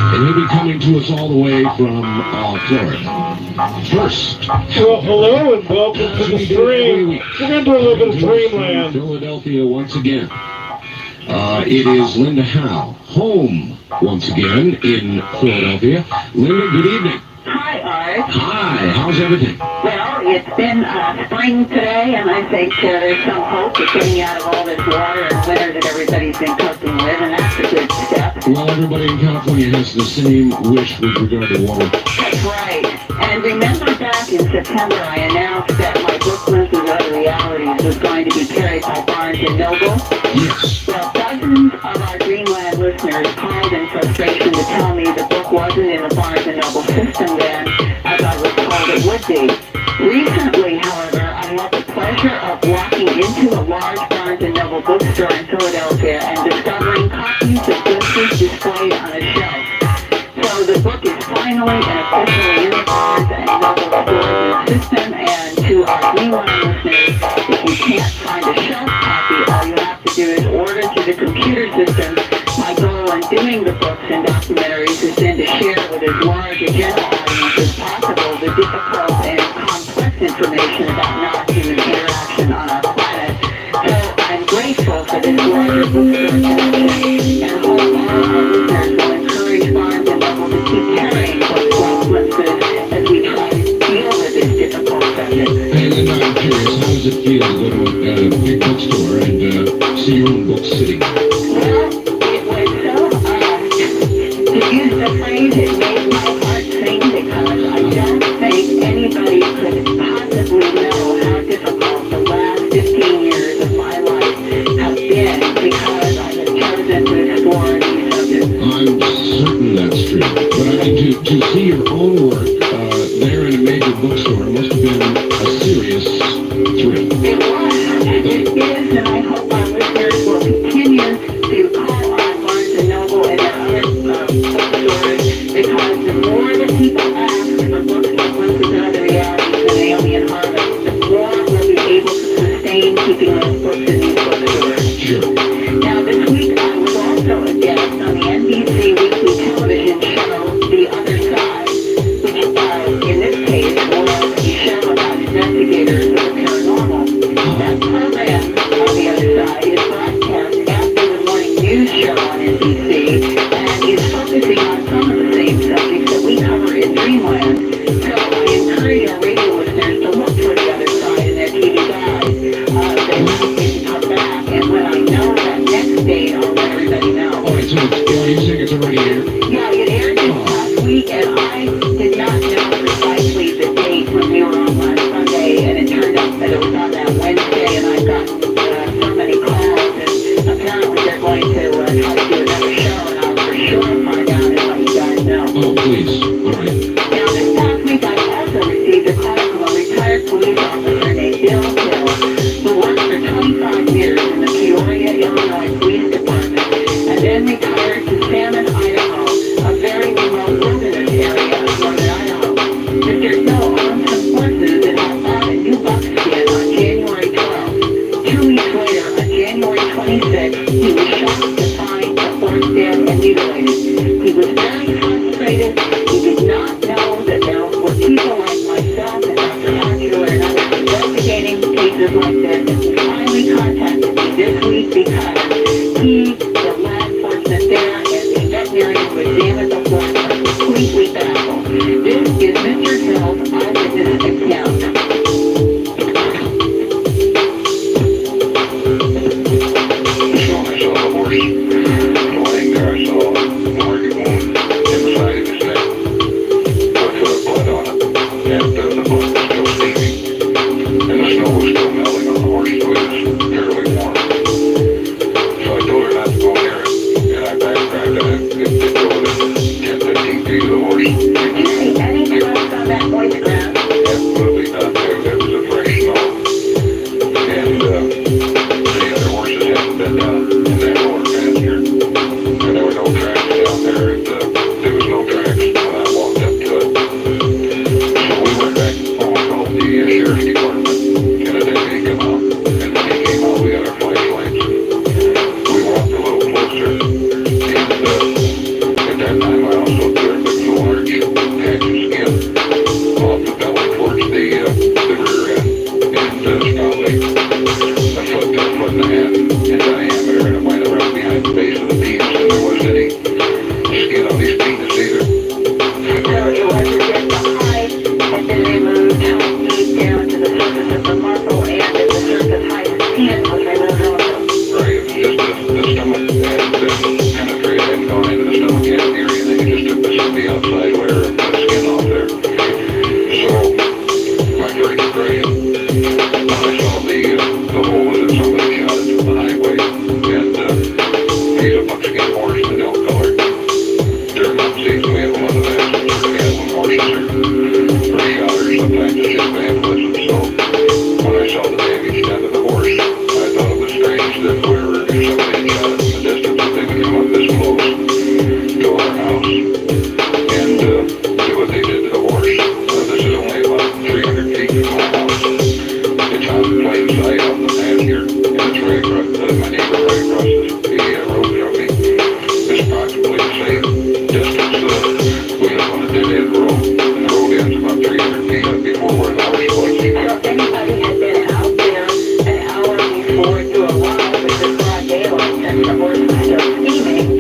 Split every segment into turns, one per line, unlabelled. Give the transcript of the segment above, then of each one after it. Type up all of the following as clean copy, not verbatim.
And he'll be coming to us all the way from Florida. First.
Well, hello and welcome to the stream. We're going to do a little bit of Dreamland.
Philadelphia once again. It is Linda Howe, home once again in Philadelphia. Linda, good evening.
Hi, Art.
Hi, how's everything?
Well, it's been spring today, and I think there's some hope of getting out of all this water and winter that everybody's been coping with, and that's a good step.
Well, everybody in California has the same wish with regard to water.
That's right. And remember back in September, I announced that my book, Glimpses of Other Realities, was going to be carried by Barnes & Noble?
Yes.
Well, dozens of our Dreamland listeners called in frustration to tell me the book wasn't in the Barnes & Noble system then, as I was told it would be. Recently, however, I had the pleasure of walking into a large Barnes & Noble bookstore in Philadelphia and discovering copies of Glimpses displayed on a shelf. So the book is finally and officially in the Barnes & Noble stores system, and to our Dreamland listeners, if you can't find a shelf copy, all you have to do is order to the computer system. My goal in doing the books and documentaries has been to share with as large a general audience as possible the difficult and complex information about non-human interaction on our planet. So I'm grateful for this larger bookstore connection, and hope all our listeners will encourage Barnes & Noble to keep carrying books like Glimpses as we try to deal with this difficult subject.
Hey, Linda, I'm curious, how does it feel to go to a big bookstore and see your own books sitting there?
Well, it was so, to use the phrase, it made my heart sing, because I don't think anybody could possibly know how difficult the last 15 years of my life have been, because I have chosen to explore these subjects.
I'm certain that's true. But I mean, to see your own work there in a major bookstore must have been a serious thrill.
It was, it is, and I hope our listeners will continue to call on Barnes & Noble and their other bookstores, because the more that people ask for books like Glimpses of Other Realities and Alien Harvest, the more we'll be able to sustain keeping those books in these bookstores.
Sure.
Now, this week I was also a guest on the NBC weekly television show, The Other Side, which in this case was a show about investigators of the paranormal. That program, On the Other Side, is broadcast after the morning news show on NBC, and is focusing on some of the same subjects that we cover in Dreamland. So I encourage our radio listeners to look for The Other Side in their TV guide. They will come back, and when I know that next date, I'll let everybody know.
All right, so you think it's already here?
Yeah, it aired this last week, and I did not know precisely the date when we were on last Sunday, and it turned out that it was on that Wednesday, and I've gotten so many calls, and apparently they're going to try to do another show, and I'll for sure find out and let you guys know.
Oh, please. All right.
Now, this past week, I also received a call from a retired police officer named Bill Hill, who worked for 25 years in the Peoria, Illinois Police Department, and then retired to Salmon, Idaho, a very remote wilderness area of northern Idaho. Mr. Hill owned some horses and had bought a new buckskin on January 12th. 2 weeks later, on January 26th, he was shocked to find the horse dead and mutilated. He was very frustrated. He did not know that there were people like myself and Dr. Hatcher and others investigating cases like this, and he finally contacted me this week because he, the law enforcement there, and the veterinarian who examined the horse are completely baffled. This is Mr. Hill's eyewitness account.
I saw the horse lying there. I saw a marked wound in the side of his neck.
the outside layer of the skin off there. So my first impression when I saw the hole was that somebody shot it from the highway, and he's a buckskin horse in elk color. During that season we have a lot of accidents where cattle and horses are shot, or sometimes it's just vandalism. So when I saw the damage done to the horse, I thought it was strange that wherever somebody shot it from a distance, that they would come up this close to our house and do what they did to the horse. This is only about 300 feet from my house. It's on plain sight on the pasture, and it's right across, my neighbor right across the road from me. It's approximately the same distance. We live on a dead-end road, and the road ends about 300 feet up before where the horse was.
So if anybody had been out there an hour before you arrived with the broad daylight and the horse was still steaming,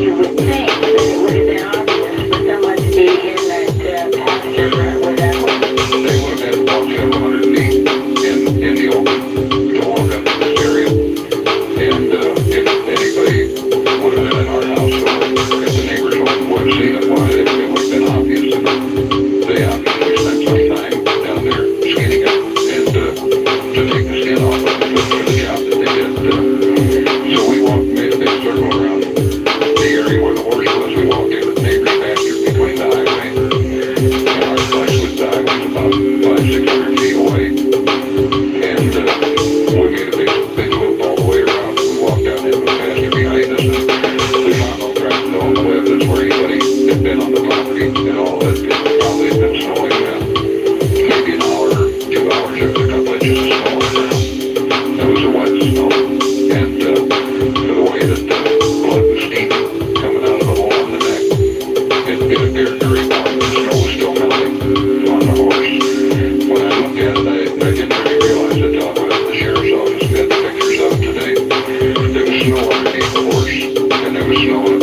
you would think that it would have been obvious for someone to be in that pasture with that horse.
They would have had to walk several hundred feet in the open to walk up to this area. And if anybody would have been in our house or if the neighbors would have seen it, why it would have been obvious. And they obviously spent some time down there skinning it and to take the skin off of it for the job that they did. So we made a big circle around the area where the horse was. We walked into the neighbor's pasture between the highway and our place was the highway about 500-600 feet away. And we made a big loop all the way around. We walked down into the pasture behind us, and we found no tracks, no evidence where anybody had been on the property at all. It probably had been snowing maybe an hour or 2 hours. There was a couple inches of snow on the ground. It was a wet snow. And the way that the blood was steaming coming out of the hole in the neck, it appeared very warm. The snow was still melting on the horse. When I looked at it, I didn't really realize it until I went to the sheriff's office and got the pictures of it today. There was snow underneath the horse, and there was snow in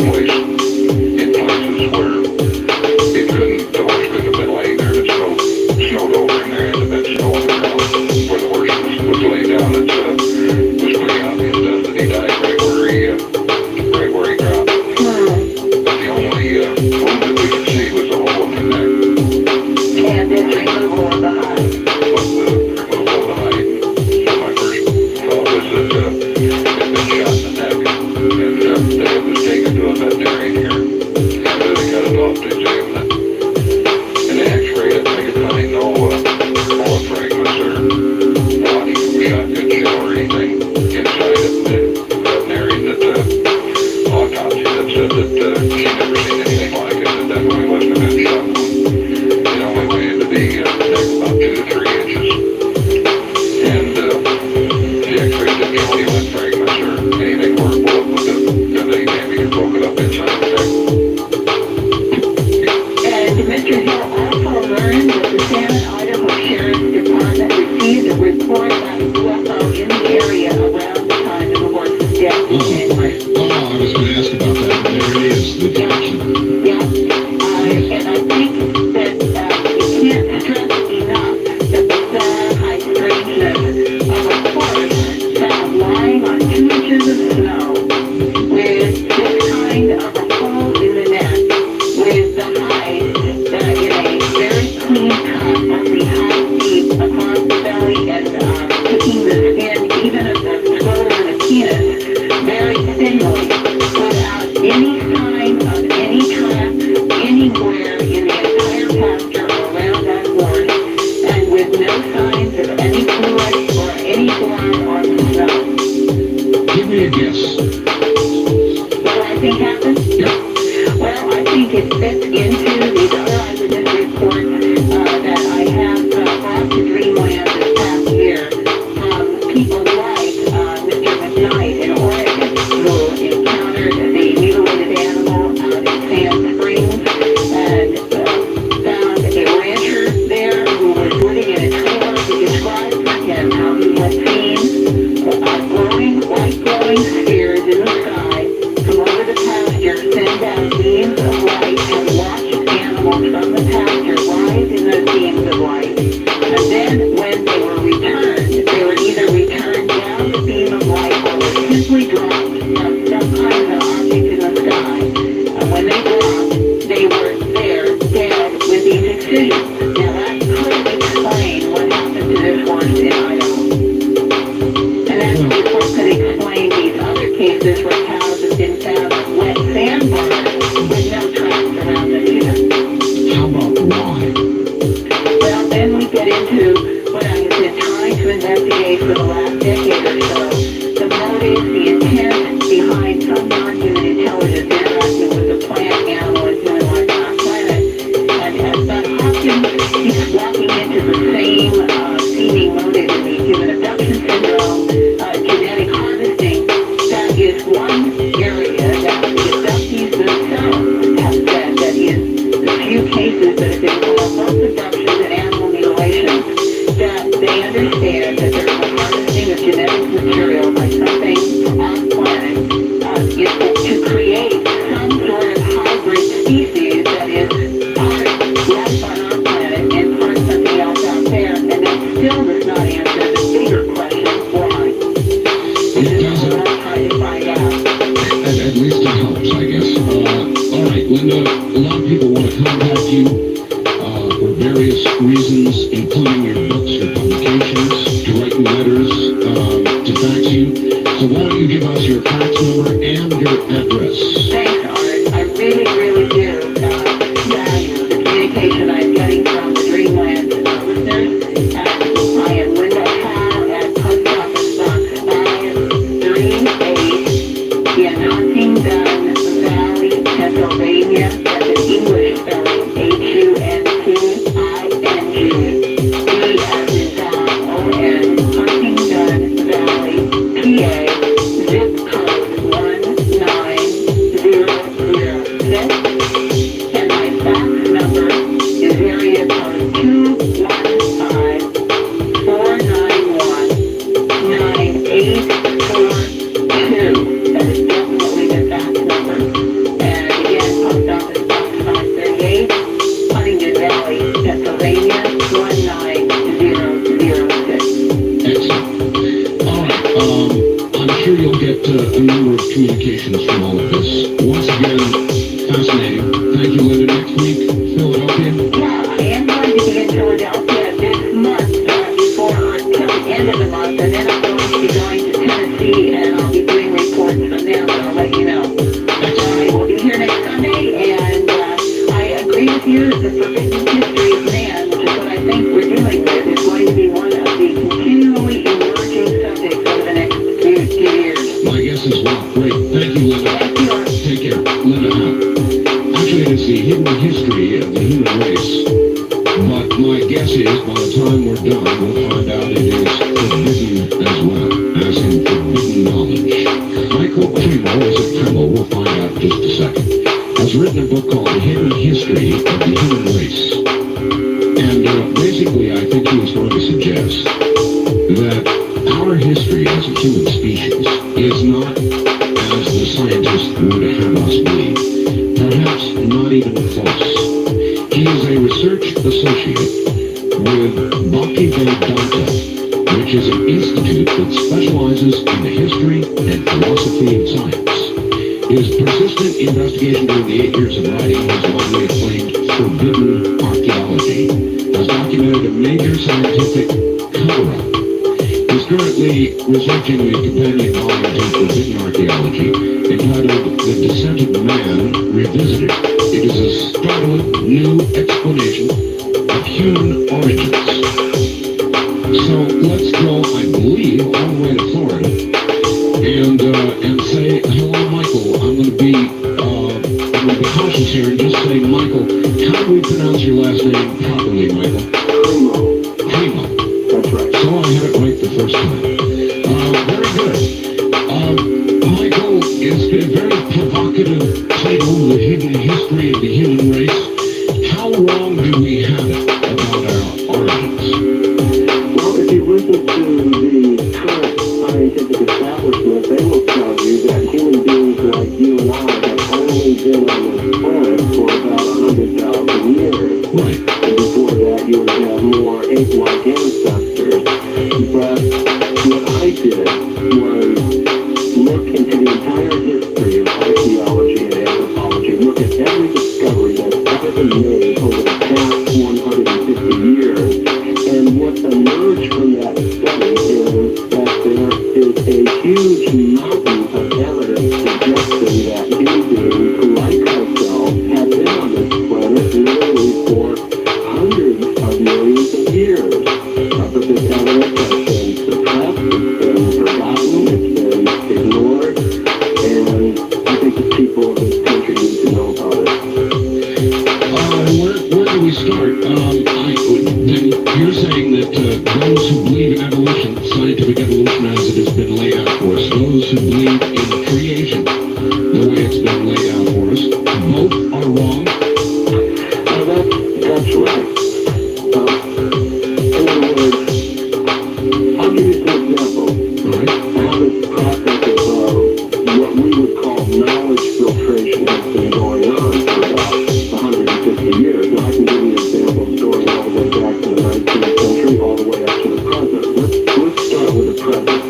places where the horse couldn't have been laying there. It snowed over in there, and had been snow on the ground where the horse was laying down. It was pretty obvious that he died right where he dropped. But the only wound that we could see was the hole in the neck.
And then removal of the hide.
Was the removal of the hide. So my first thought was that it had been shot in the neck, and that it was taken to a veterinarian here, and they cut it off to examine it. And they x-rayed it, they could find no bullet fragments or body from shotgun shell or anything inside it. The veterinarian that autopsy that said that she never seen anything like it. It definitely wasn't a gunshot wound. It only went into the neck about 2 to 3 inches. And the x-ray didn't show any lint fragments or anything where a bullet would have done any damage or broken up inside the neck.
And Mr. Hill also learned that the Salmon, Idaho Sheriff's Department received a report on a UFO in the area around the time of the horse's death in January.
I was going to ask about that. There it is, the connection.
Yeah, and I think that you can't stress enough that the sad high strangeness of a horse found lying on 2 inches of snow with this kind of a hole in the neck with the hide in a very clean cut of the hide deep across the belly and picking the skin even of the shoulder and the penis very thinly without any sign of any trap anywhere in the entire pasture around that horse, and with no signs of any fluid or any blood on the snow.
Give me a guess.
What do I think happened?
Yeah.
Well, I think it fits into these other eyewitness reports that I have brought to Dreamland this past year from people like Mr. McKnight in Oregon, who encountered the mutilated animal out in Sand Springs and found a rancher there who was living in a trailer who described for him how he had seen white glowing spheres in the sky come over the pasture, send out beams of light, and watch animals from the pasture rise in those beams of light. And then when they were returned, they were either returned down the beam of light or were simply dropped from some kind of object in the sky. And when they dropped, they were decision. Now that could explain what happened to this horse in Idaho. And that report could explain these other cases where cows have been found on wet sandbars with no tracks around them either.
How about why?
Well, then we get into what I have been trying to investigate for the last decade or so. The motives, the intent behind some non-human intelligence interacting with the plant, animal, and human life on our planet. And as Bud Hopkins keeps walking into the same seeming motive in the human abduction syndrome, genetic harvesting, that is one area that the abductees themselves have said that in the few cases that have been involved, both abductions and animal mutilations, that they understand that there's a harvesting of genetic material by something from our planet to create some sort of hybrid species that is part life on our planet and part something else out there, and that still does not answer the bigger question, why? This is what I'm trying to find out.
At least it helps, I guess. All right, Linda, a lot of people want to contact you for various reasons, including your books, your publications, to write you letters, to fax you. So why don't you give us your fax number and your address?
Thanks, Art. I really, really do value the communication I'm getting from the Dreamland listeners. I am Linda Howe at Post Office Box 538 in Huntingdon Valley, Pennsylvania. That's an English spelling, Hunting, D as in Dog, O-N, Huntingdon Valley, PA, zip code 19006, and my fax number is area code 215-491-9842. That is definitely the fax number. And again, Post Office Box 538, Huntingdon Valley, Pennsylvania, 19006.
Excellent. All right, I'm sure you'll get a number of communications from all of this. Once again, fascinating. Thank you, Linda. Next week, Philadelphia.
Yeah, I am going to be in Philadelphia this month before till the end of the month, and then I'm going to be going to Tennessee, and I'll be doing reports from there, so I'll let you know. I will be here next Sunday, and I agree with you that the forbidden history of man, which is what I think we're dealing with, is going to be one of the continually emerging subjects over the next few years.
My guess is well. Great. Thank you, Linda.
Thank you.
Take care. Linda Howe. Actually, it's the hidden history of the human race. But my guess is by the time we're done, we'll find out it is forbidden as well, as in forbidden knowledge. Michael Cremo, or is it Cremo? We'll find out in just a second. Has written a book called The Hidden History of the Human Race. And basically, I think he was going to suggest that our history as a human species is not as the scientists would have us believe. Perhaps not even close. He is a research associate with Bhakti Vedanta, which is an institute that specializes in the history and philosophy of science. His persistent investigation during the 8 years of writing his widely acclaimed Forbidden Archaeology has documented a major scientific cover-up. He's currently researching the companion volume to Forbidden Archaeology entitled The Descent of Man Revisited. It is a startling new explanation of human origins. So let's go, I believe, all the way to Florida and say hello, Michael. I'm going to be cautious here and just say, Michael, how do we pronounce your last name properly, Michael? Cremo.
That's right.
So I had it right the first time. Very good. Michael, it's a very provocative title, The Hidden History of the Human Race. How wrong do we have it about our origins?
Well, if you listen to the current scientific establishment, they will tell you that human beings like you and I have only been on this planet for about 100,000 years.
Right.
And before that, you would have more ape-like ancestors. But what I did was look into the entire history of archaeology and anthropology, look at every discovery that's ever been made over the past 100
we start? Then you're saying that those who believe in evolution, scientific evolution as it has been laid out for us, those who believe in creation, the way it's been laid out for us, both are wrong.
That's right. In other words, I'll give you some examples.
All right.
How this process of what we would call knowledge filtration has been going on for about 150 years. Now, I can give you examples going all the way back to the 19th century, all the way up to the present. Let's start with the present.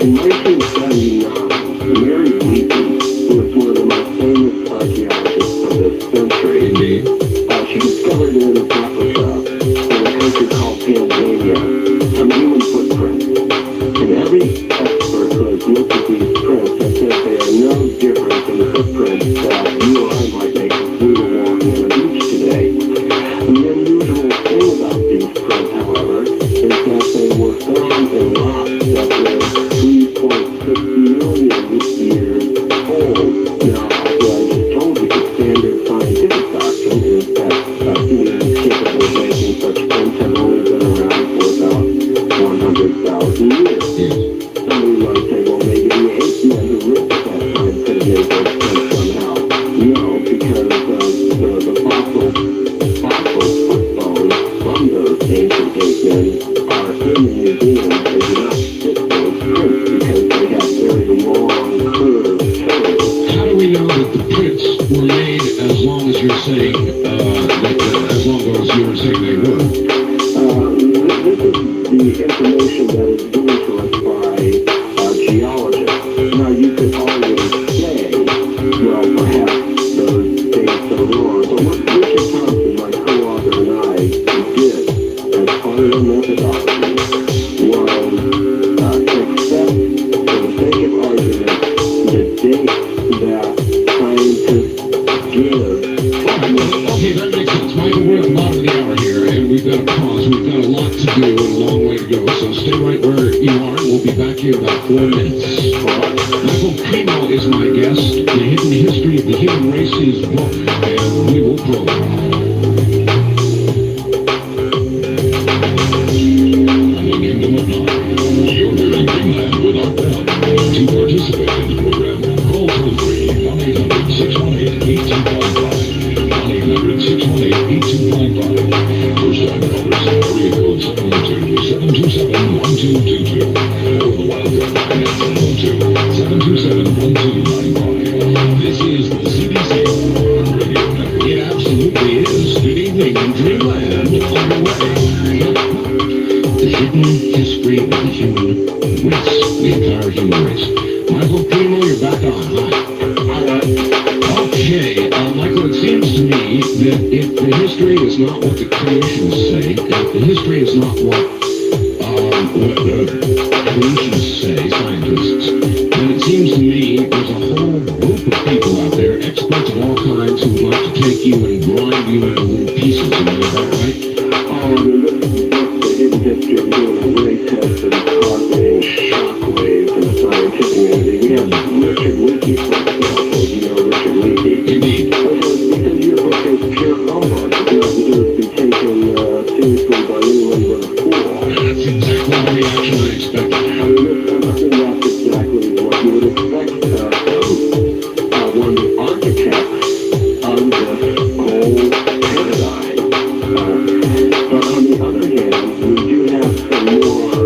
In 1979, Mary Beaton, who is one of the most famous archaeologists of this century,
Indeed.
she discovered in Africa, in a country called Tanzania, some human footprints. And every expert who has looked at these prints has said they are no different than the footprints that you or I might make if we were walking on a beach today. The unusual thing about these prints, however, is that they were found in rocks that were 3.6 million years old. Now, as I just told you, the standard scientific doctrine is that humans capable of making such prints have only been around for about 100,000 years.
Yes.
Somebody might say, well, maybe the ape men who lived at that time could have made those prints somehow. No, because the fossil foot bones from those ancient ape men are in the museum. They do not fit those prints because they have very long, curved toes.
How do we know that the prints were made as long as you're saying as long as you were saying they were?
This is the information that is given to us by geologists. Now, you could always say, well, perhaps those dates are wrong, but what Richard Thompson, my co-author, and I did as part of the methodology was accept, for the sake of argument, the date that scientists give.
Okay, that makes sense. Michael, we're at the bottom of the hour here, and we've got to pause. We've got a lot to do and a long way to go, so stay right where you are, and we'll be back here in about 4 minutes. Michael Primo is my guest. The Hidden History of the Human Race is book, and we will probe. You're hearing Greenland with Art Bell. To participate in the program, call toll-free 1-800-618-8255. 1-800-618-8255. First-time callers, area code 702-727-1222. Or the wildcard line at 702-727-1295. This is the CBC Radio Network. It absolutely is. Good evening in Dreamland. Underway. The Hidden History of the Human Race. The entire human race. Michael Primo, you're back on. Hi. Okay, Michael, it seems to me that if the history is not what the creationists say, if the history is not what evolutionists say, scientists, then it seems to me there's a whole group of people out there, experts of all kinds, who would like to take you and grind you into little pieces. Am I about right?
The hidden history of the human race has been causing shockwaves in the scientific community. We have Richard Leakey, for example. You know Richard Leakey.
Indeed.
Because your book is pure humbug. It doesn't deserve to be taken seriously by anyone but a fool.
That's exactly the reaction I expected.
I mean, that's exactly what you would expect from one of the architects of this whole paradigm. But on the other hand, we do have some more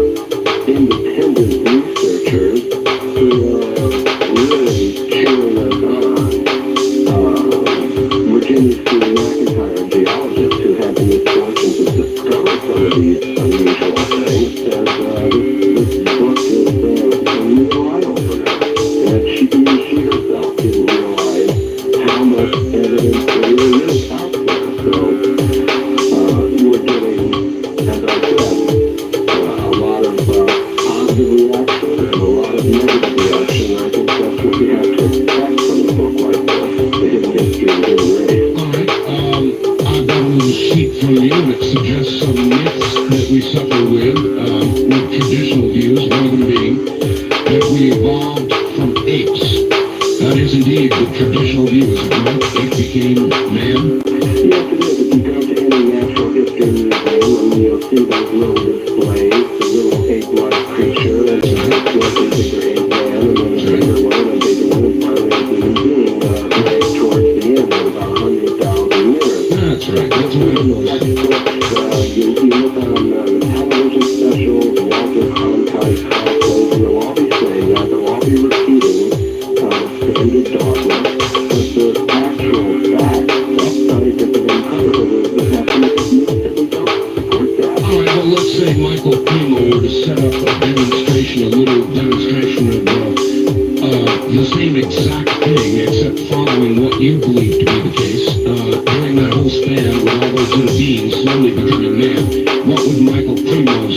independent researchers who are really cheering us on. Virginia C. McIntyre, a geologist who had the misfortune to discover some of these unusual things, says this book is a real eye-opener. And she herself didn't realize how much evidence there really is out there. So we're getting, as I said, a lot of positive reaction and a lot of negative reaction. I think that's what we have to expect from a book like this, The Hidden History of the Human Race.
All right. I've got a little sheet from you that suggests some myths that we suffer with traditional views, one of them being that we evolved from apes. That is indeed the traditional view, is it not? Ape became man?
Yes, it is. If you go to any see those little displays, the little egg-like creature, and it's slightly bigger eggman, and then a bigger one, and a bigger one, and finally a human being right towards the end at about 100,000 years.
That's right. That's what it was.
You look on the television specials, Walter Cronkite Crossroads, and they'll all be saying that, they'll all be repeating standard dogma, but the actual fact that scientific uncovered is that we don't support that.
All right, well, let's say Michael Primo were to set up a demonstration, a little demonstration of the same exact thing, except following what you believe to be the case. During that whole span, with all those little beings slowly becoming man, what would Michael Primo's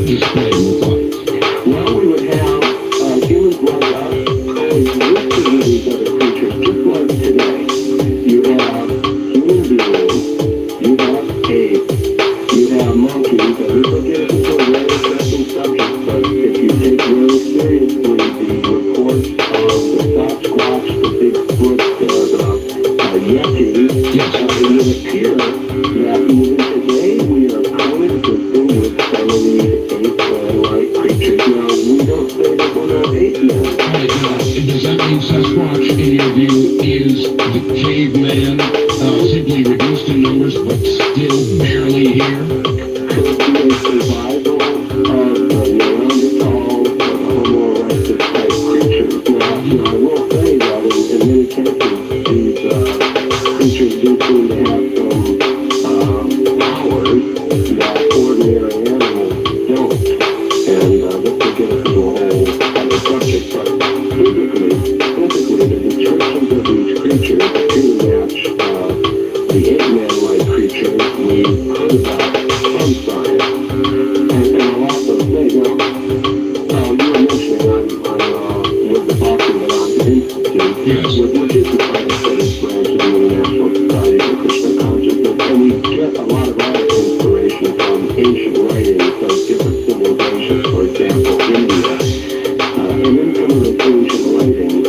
display look like?
Well, we would have humans like us coexisting with these other creatures, just like today. You have human beings, you have apes, you have monkeys, and we will get into a very interesting subject, but if you take very seriously the reports of the Sasquatch, the Bigfoot, the Yeti, it would appear that even today we are coexisting with some of these ape-like creatures. Now, we don't say that we're not ape men.
All right, now, does that mean Sasquatch, in your view, is the caveman simply reduced in numbers, but still barely here?
Could be a survival of the Neanderthals or the Homo erectus type creatures. Now, I will say that in many cases, these creatures do seem to have some powers that ordinary animals don't. And this will get us into a whole other subject. But physically, the descriptions of these creatures appear to match the ape-man-like creatures we heard about from science. And I'll also say, now, you were mentioning with the Boston Vedanta Institute,
Yes.
which is the science studies branch of the International Society for Krishna Consciousness, and we get a lot of our inspiration from ancient writings of different civilizations, for example, India. And in some of those ancient writings,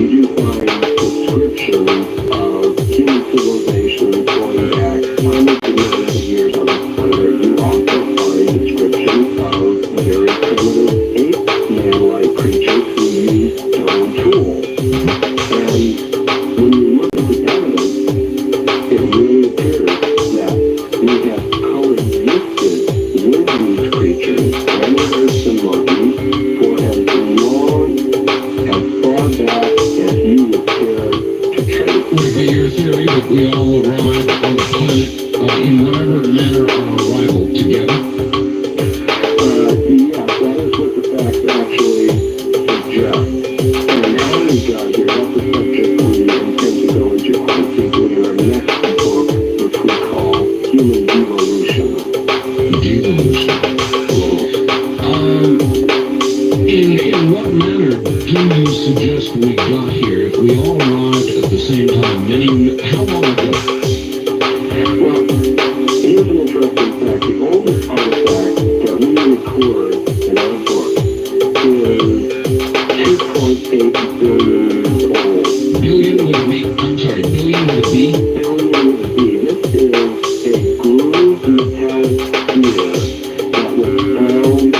you do find descriptions of human civilizations going back hundreds of millions of years on this planet. You also find descriptions of very primitive ape-man-like creatures who use stone tools. And when you look at the evidence, it really appears that we have coexisted with these creatures, animals and monkeys, for as long, as far back as you would care to trace.
Would it be your theory that we all arrived on the planet in whatever manner our arrival together?
Yes, that is what the facts actually suggest. And how we got here, that's a subject we intend to go into quite deeply in our next book, which we call Human Devolution.
Devolution. In what manner do you suggest we got here? If we all arrived at the same time, how long ago?
Well, here's an interesting fact. The oldest artifact that we record in our book is 2.8 billion years old.
Billion with a B? I'm sorry, billion with a B?
Billion with a B. This is a grooved metallic sphere that was found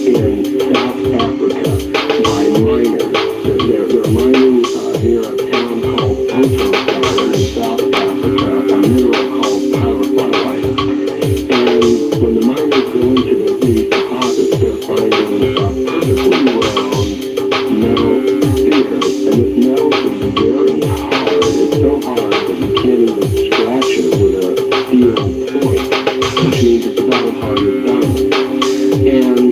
in South Africa by miners. They're mining near a town called Potostar in South Africa, a mineral called pyrophylite. And when the miners go into these deposits, they're finding perfectly round metal spheres. And this metal is very hard. It's so hard that you can't even scratch it with a steel point, which means it's about as hard as diamond. And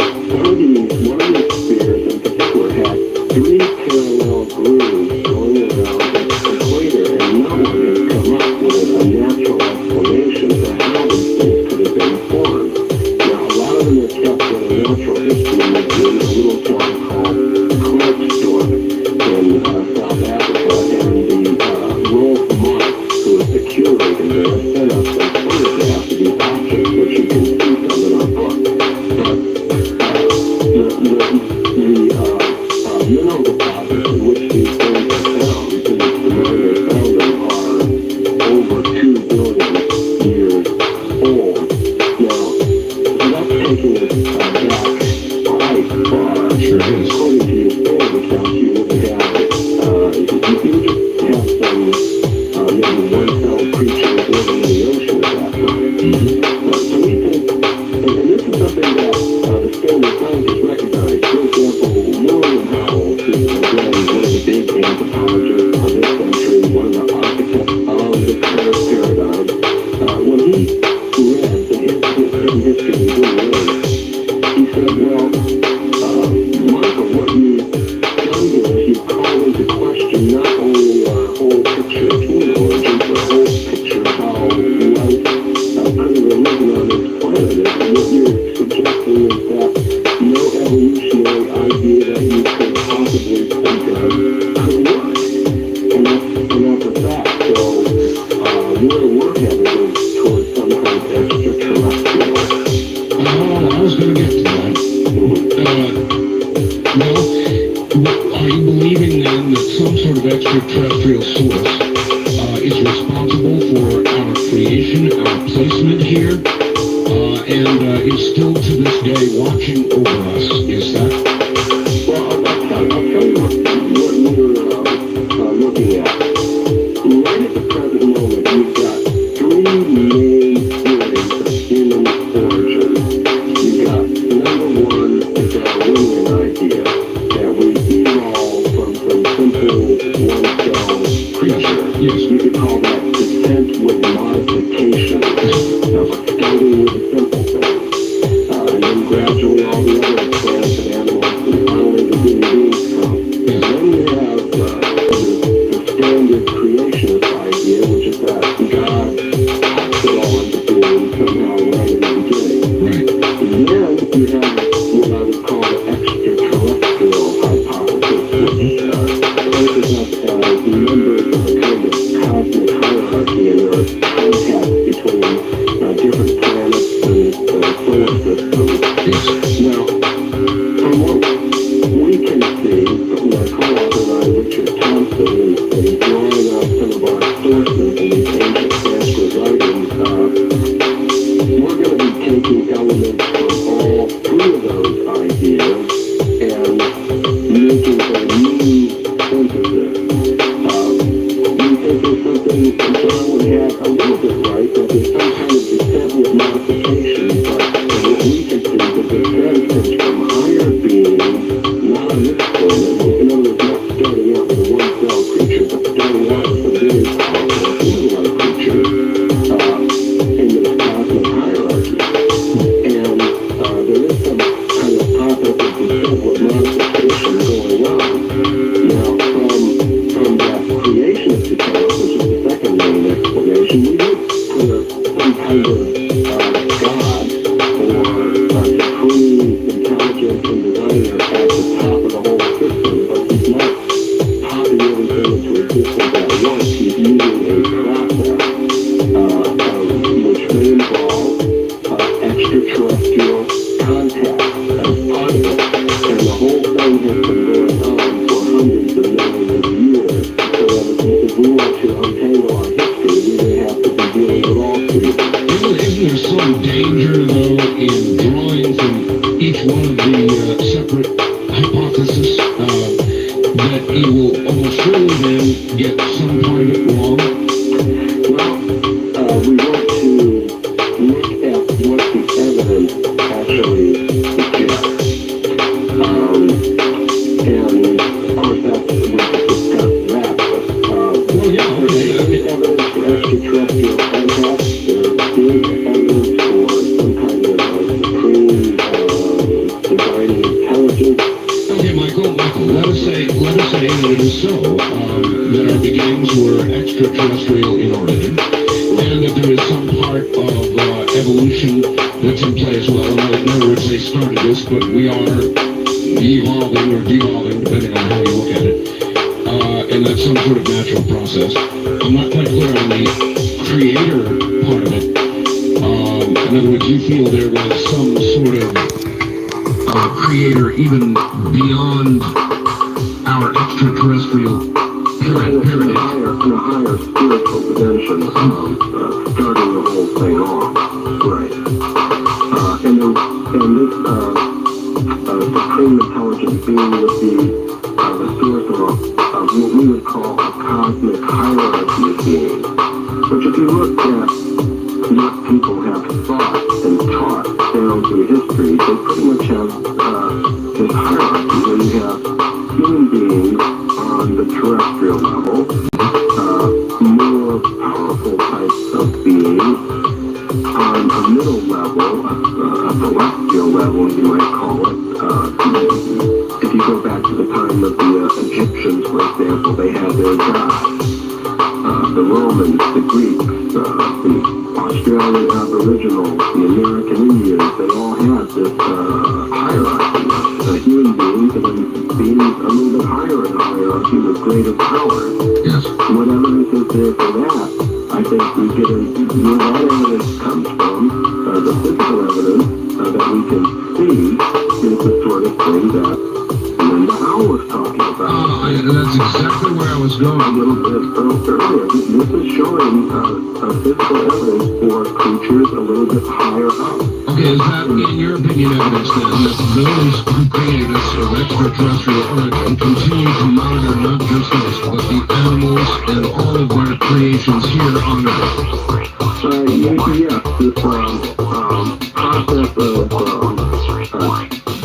one of these spheres in particular had 3 parallel grooves going around its equator, and no one has come up with a natural explanation for how these things could have been formed. Now, a lot of them are kept in a natural history museum in a little town called Klerksdorp in South Africa, and the Rolf Marx, who is the curator there, sent us some photographs of these objects, which you can see some in our book. But the mineral deposits in which these things are found, in which the miners found them, are over 2 billion years old. Now, paradigm, when he read the hidden history of the human race, he said, well, Michael, what you've done here is you've called into question not only our whole picture of human origin, but a whole picture of how life could have arisen on this planet. And what you're suggesting is that no evolutionary idea that you could possibly think of could work. And that's a fact. So where we're headed is towards some kind of extraterrestrial.
I was going to get to that. Well, are you believing then that some sort of extraterrestrial source is responsible for our creation, our placement here, and is still to this day watching over us? Is that?
Well, I'll tell you what we're looking at. Right at the present moment, you've got three main theories of human origin. You've got number one, the Darwinian idea that we evolved from some simple one-cell creature.
Yes.
You could call that descent with modification. Starting with a simple thing. And then gradually all the other plants and animals and finally the human beings come. And then you have the standard creationist idea, which is that God pops it all into being somehow right in the beginning.
Right.
And then you have what I would call the extraterrestrial hypothesis, which places us as members of a kind of cosmic hierarchy, and there are contacts between different planets and solar systems. Now, from what we can see, my co-author and I, Richard Thompson, is drawing out some of our sources in these ancient Sanskrit writings, we're going to be taking elements from all three of those ideas and making a new synthesis. We think there's something, and Darwin had a little bit right, that there's some kind of descent with modification, but from what we can see, the descent comes from higher beings, not on this planet. In other words, not starting out with a one-cell creature, but starting out with a very powerful human-like creature in this cosmic hierarchy. And there is some kind of process of descent with modification going on. Now, from that creationist account, which is the second main explanation, we would put some kind of God or supreme intelligence and designer at the top of the whole system, but he's not popping everything into existence at once. He's using a process which may involve extraterrestrial contact as part of it. And the whole thing has been going on for hundreds of millions of years. So if we want to untangle our history, we may have to be dealing with all three of them.
Isn't there some danger, though, in drawing from each one of the separate hypotheses that you will almost surely then get some part of it wrong?
Well, we want to look at what the evidence actually suggests. And, of course, we can discuss that, but
Well, yeah, okay.
there's evidence for extraterrestrial contact. There is evidence for some kind of supreme designing intelligence.
Okay, Michael, let us say that it is so, that our beginnings were extraterrestrial in origin, and that there is some part of evolution that's in play as well. In other words, they started this, but we are evolving or devolving, depending on how you look at it, and that's some sort of natural process. I'm not quite clear on the creator part of it. In other words, you feel there was some sort of creator even beyond our extraterrestrial
In a higher spiritual dimension, starting the whole thing off. Right. And this supreme intelligent being would be the source of what we would call a cosmic hierarchy of beings. Which if you look at what people have thought and taught down through history, they pretty much have this hierarchy where you have human beings on the terrestrial level, more powerful type the Australian Aboriginal, the American Indians, they all had this hierarchy. Human beings and then beings a little bit higher in the hierarchy with greater power.
Yes.
What evidence is there for that? I think we get into where that evidence comes from, the physical evidence that we can see is the sort of thing that Linda Howe was talking about.
That's exactly where I was
A
going.
little bit earlier. This is showing physical evidence for creatures a little bit higher up.
Okay, is that, in your opinion, evidence then that those who created us of extraterrestrial origin continue to monitor not just us, but the animals and all of their creations here on Earth?
Yes, this process of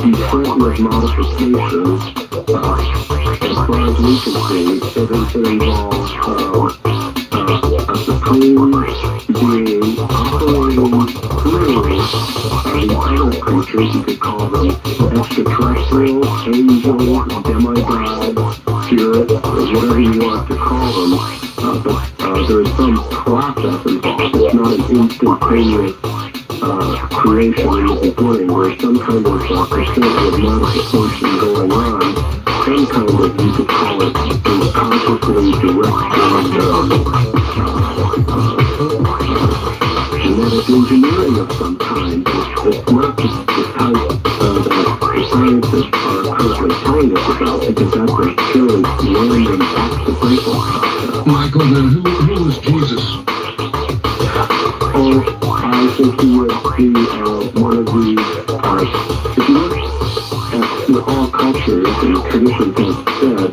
deferment modifications, as far as we can see, it involves a supreme being operating through these other creatures. You could call them extraterrestrials, angels, demigods, spirits, or whatever you want to call them. But there is some process involved. It's not an instantaneous creation in the beginning. There's some kind of percentage of modification going on. Some kind of, you could call it, consciously directed genetic engineering of some kind. It's not just the type that the scientists are currently telling us about, because that's a purely random accidental process.
Michael, then who was Jesus?
I think he would be one of the, if you look at all cultures and traditions have said,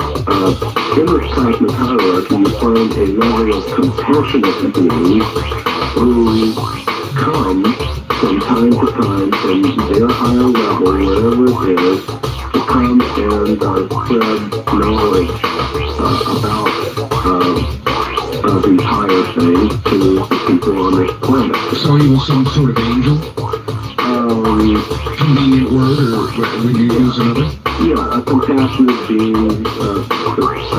in this cosmic hierarchy you find a level of compassionate beings who come from time to time from their higher level, wherever it is, to come and spread knowledge about these higher things to the people on this planet.
So he was some sort of angel? Convenient word, or would you use another?
Yeah, a compassionate being, Buddha, Christ.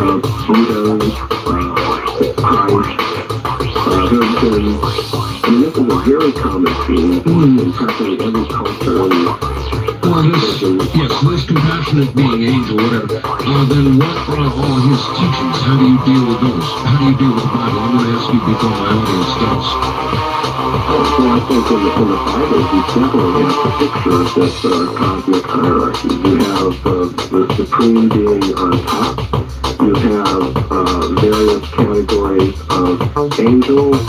There's been, this is a very common theme in practically every culture.
Well, this compassionate being, angel, whatever, then what are all his teachings? How do you deal with those? How do you deal with the Bible? I'm going to ask you before my audience does.
So I think in the Bible, you definitely have the picture of this cosmic hierarchy. You have the supreme being on top. You have various categories of angels.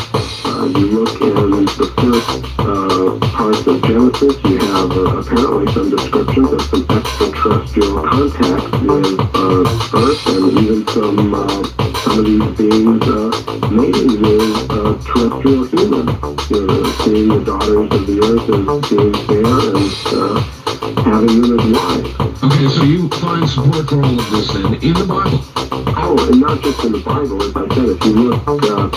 You look in the first parts of Genesis, you have apparently some descriptions of some extraterrestrial contact with Earth, and even some of these beings mating with terrestrial humans. Seeing the daughters of the Earth as being fair and having them as wives.
Okay, so you find support for all of this then in the Bible?
Oh, and not just in the Bible. As I said, if you look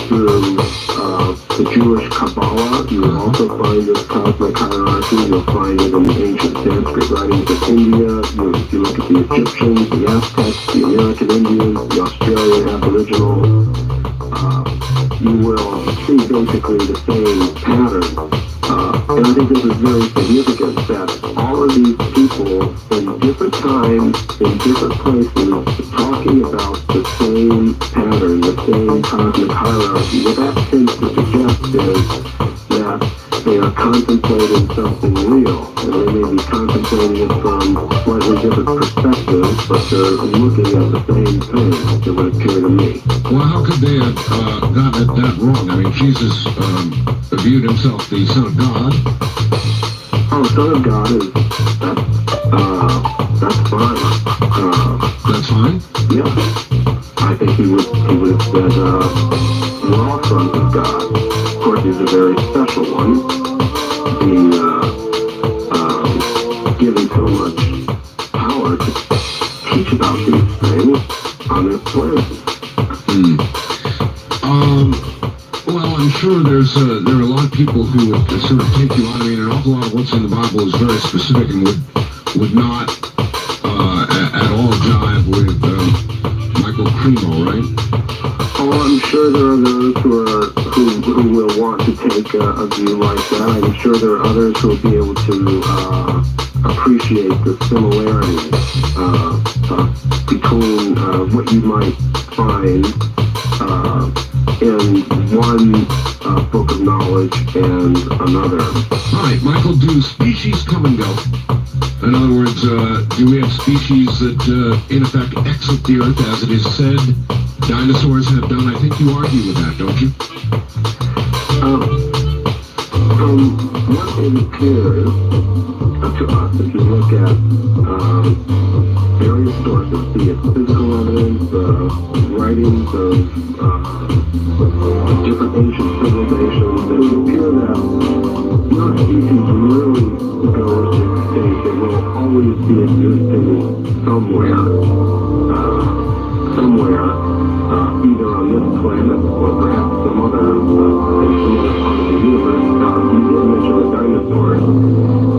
through the Jewish Kabbalah, you will also find this cosmic hierarchy. You'll find it in the ancient Sanskrit writings of India. If you look at the Egyptians, the Aztecs, the American Indians, the Australian Aboriginal, you will see basically the same pattern. And I think this is very significant that all of these people in different times, in different places, talking about the same pattern, the same cosmic hierarchy. What that tends to suggest is that they are contemplating something real, and they may be contemplating it from slightly different perspectives, but they're looking at the same thing, it would appear to me.
Well, how could they have gotten it that wrong? I mean, Jesus viewed himself the Son of God.
Oh, Son of God is, that's fine.
That's fine?
Yeah. I think he would have said, we're all sons of God. Of course, he's a very special one, being given so much power to teach about these things on this planet.
Well, I'm sure there are a lot of people who would sort of take you on. I mean, an awful lot of what's in the Bible is very specific and would not at all jive with Michael Cremo, right?
Oh, I'm sure there are those who are who will want to take a view like that. I'm sure there are others who will be able to appreciate the similarities between what you might find in one book of knowledge and another.
All right, Michael, do species come and go? In other words, do we have species that, in effect, exit the Earth, as it is said dinosaurs have done? I think you argue with that, don't you?
From what it appears to us, if you look at various sources, be it physical evidence, writings of different ancient civilizations, it would appear that no species really goes extinct. It will always be existing somewhere, either on this planet or perhaps some other part of the universe. You did mention the dinosaurs,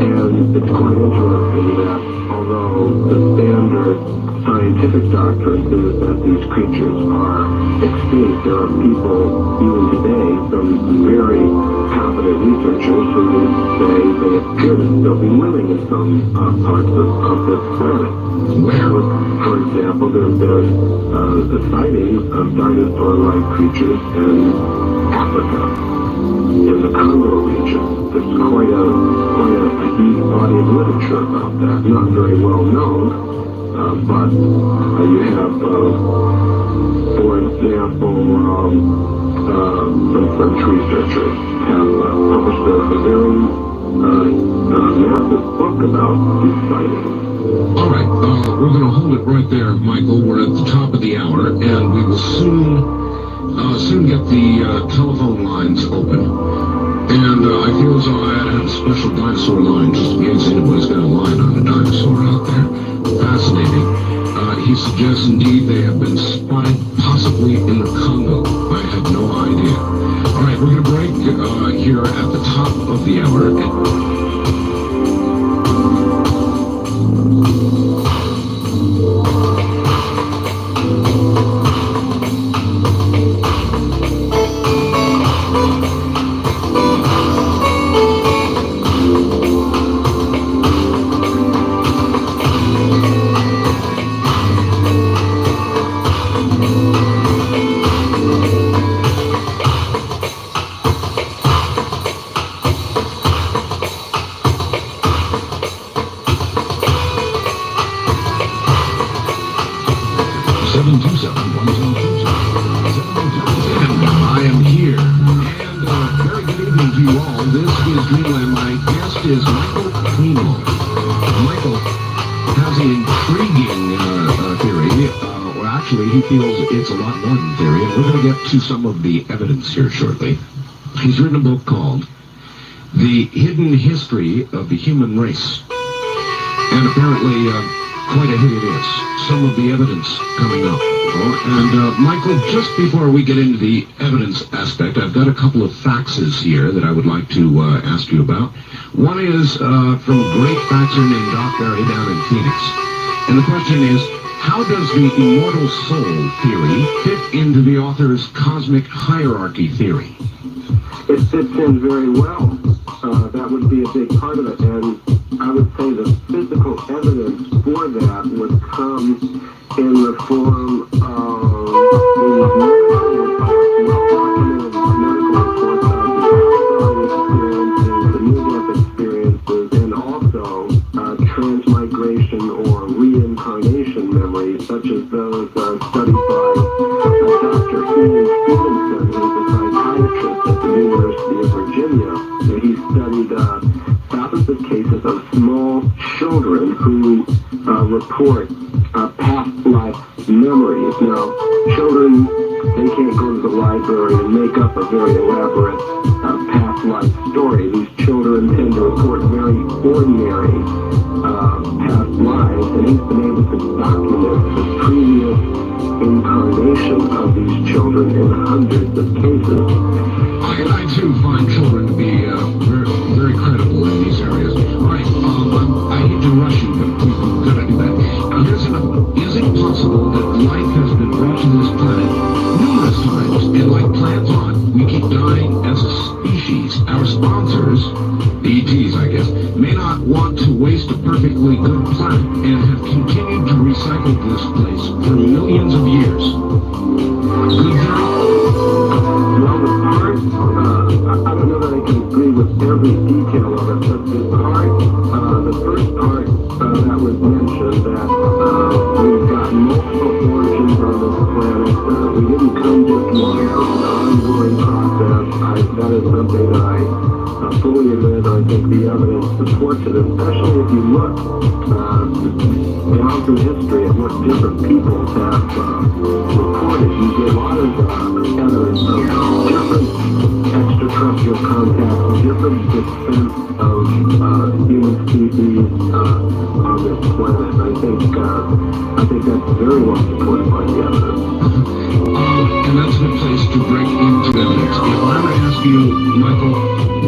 and it's quite interesting that although the standard scientific doctrine is that these creatures are extinct, there are people even today, some very competent researchers who say they appear to still be living in some parts of this planet.
Where?
For example, there's the sightings of dinosaur-like creatures in Africa, in the Congo region. There's quite a deep body of literature about that. Not very well known, but you have, for example, some French researchers have published a very massive book about these sightings.
All right, we're going to hold it right there, Michael. We're at the top of the hour, and we will soon get the telephone lines open. And I feel as though I had to have a special dinosaur line just in case anybody's got a line on a dinosaur out there. Fascinating. He suggests indeed they have been spotted possibly in the Congo. I had no idea. All right, we're going to break here at the top of the hour. I am here, and very good evening to you all. This is Dreamland. My guest is Michael Primo. Michael has an intriguing theory, or actually he feels it's a lot more than theory, and we're going to get to some of the evidence here shortly. He's written a book called The Hidden History of the Human Race, and apparently quite a hit it is. Some of the evidence coming up. And Michael, just before we get into the evidence aspect, I've got a couple of faxes here that I would like to ask you about. One is from a great faxer named Doc Barry down in Phoenix. And the question is, how does the immortal soul theory fit into the author's cosmic hierarchy theory?
It fits in very well. That would be a big part of it. And I would say the physical evidence for that would come in the form of the near-death experiences, and also transmigration or reincarnation memories, such as those studied by Dr. Ian Stevenson, who's a psychiatrist at the University of Virginia. He studied thousands of cases of small children who report past life memories. Now, children, they can't go to the library and make up a very elaborate past life story. These children tend to report very ordinary past lives, and he's been able to document the previous incarnation of these children in hundreds of cases.
I too find children to be very credible in these areas. All right, I hate to rush you, but we've got to do that. Is it possible that life has been brought to this planet numerous times, and like plants on, we keep dying ETs. Our sponsors, ETs I guess, may not want to waste a perfectly good planet and have continued to recycle this place for millions of years. Good theory?
Well, the part, I don't know that I can agree with every detail of it, but the first part that was mentioned, that we've got multiple origins on this planet, we didn't come just one, it's an ongoing process. That is something that I fully admit. I think the evidence supports it, especially if you look down through history at what different peoples have reported. You get a lot of evidence of different extraterrestrial contacts, different descent of human species on this planet. I think that's very well supported by the evidence.
And that's a good place to break into evidence. If I were to ask you, Michael,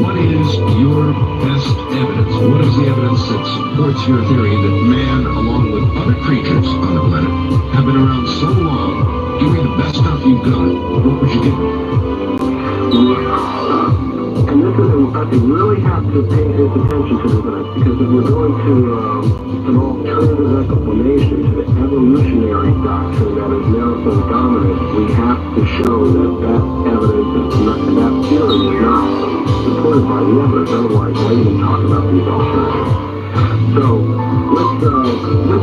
what is your best evidence? What is the evidence that supports your theory that man, along with other creatures on the planet, have been around so long? Give me the best stuff you've got. What would you give me?
And this is, you really have to pay his attention to this, because if we're going to an alternative explanation to the evolutionary doctrine that is now so dominant, we have to show that evidence is not, that theory is not supported by the evidence. Otherwise, why even talk about these alternatives? So let's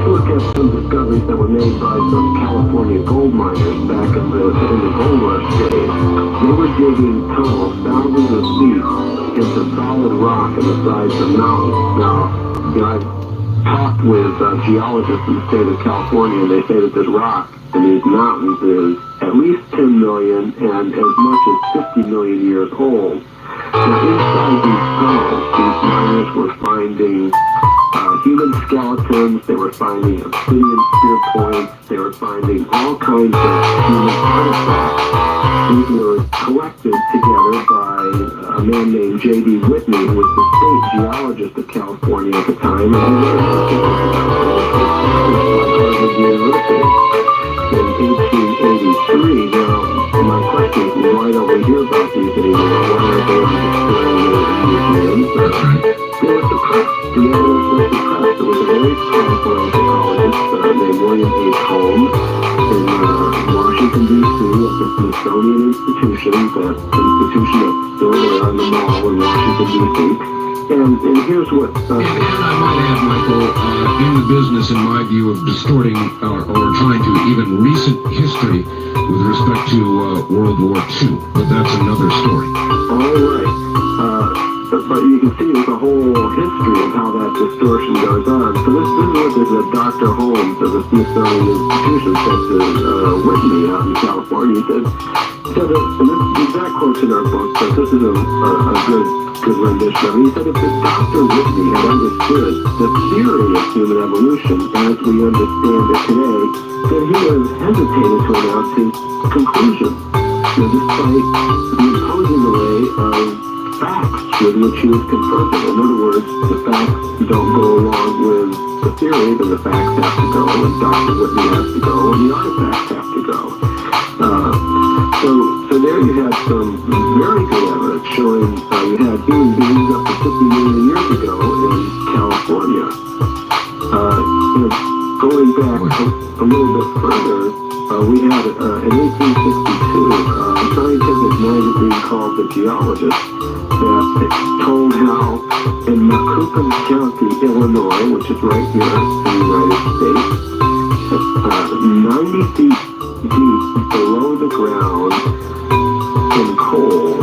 look at some discoveries that were made by some California gold miners back in the gold rush days. They were digging tunnels thousands of feet into solid rock in the sides of mountains. Now, I've talked with geologists in the state of California, and they say that this rock in these mountains is at least 10 million and as much as 50 million years old. Now, inside these tunnels, these miners were finding human skeletons, they were finding obsidian spear points, they were finding all kinds of human artifacts. These were collected together by a man named J.D. Whitney, who was the state geologist of California at the time, and he was Harvard University in 1883. Now, my question is, why don't we hear about these anymore? Why are they destroying these museums? They were suppressed. The evidence was suppressed. There was a very powerful anthropologist named William H. Holmes in Washington, D.C. at the Smithsonian Institution, that institution that's still there on the mall in Washington, D.C. And here's what...
and I might add, Michael, in the business, in my view, of distorting or trying to even recent history with respect to World War II. But that's another story.
All right. But you can see there's a whole history of how that distortion goes on. So this is what Dr. Holmes of the Smithsonian Institution said to Whitney out in California. He said that, and this exact quote's in our book, but this is a good rendition of it. He said if Dr. Whitney had understood the theory of human evolution as we understand it today, then he would have hesitated to announce his conclusion. Despite the imposing array of facts with which he was confronted. In other words, the facts don't go along with the theory, then the facts have to go, and Dr. Whitney has to go, and the artifacts have to go. So there you had some very good evidence showing you had human beings up to 50 million years ago in California. Going back a little bit further, we had in 1862 a scientific magazine called The Geologist that told how in Macoupin County, Illinois, which is right here in the United States, 90 feet deep below the ground in coal,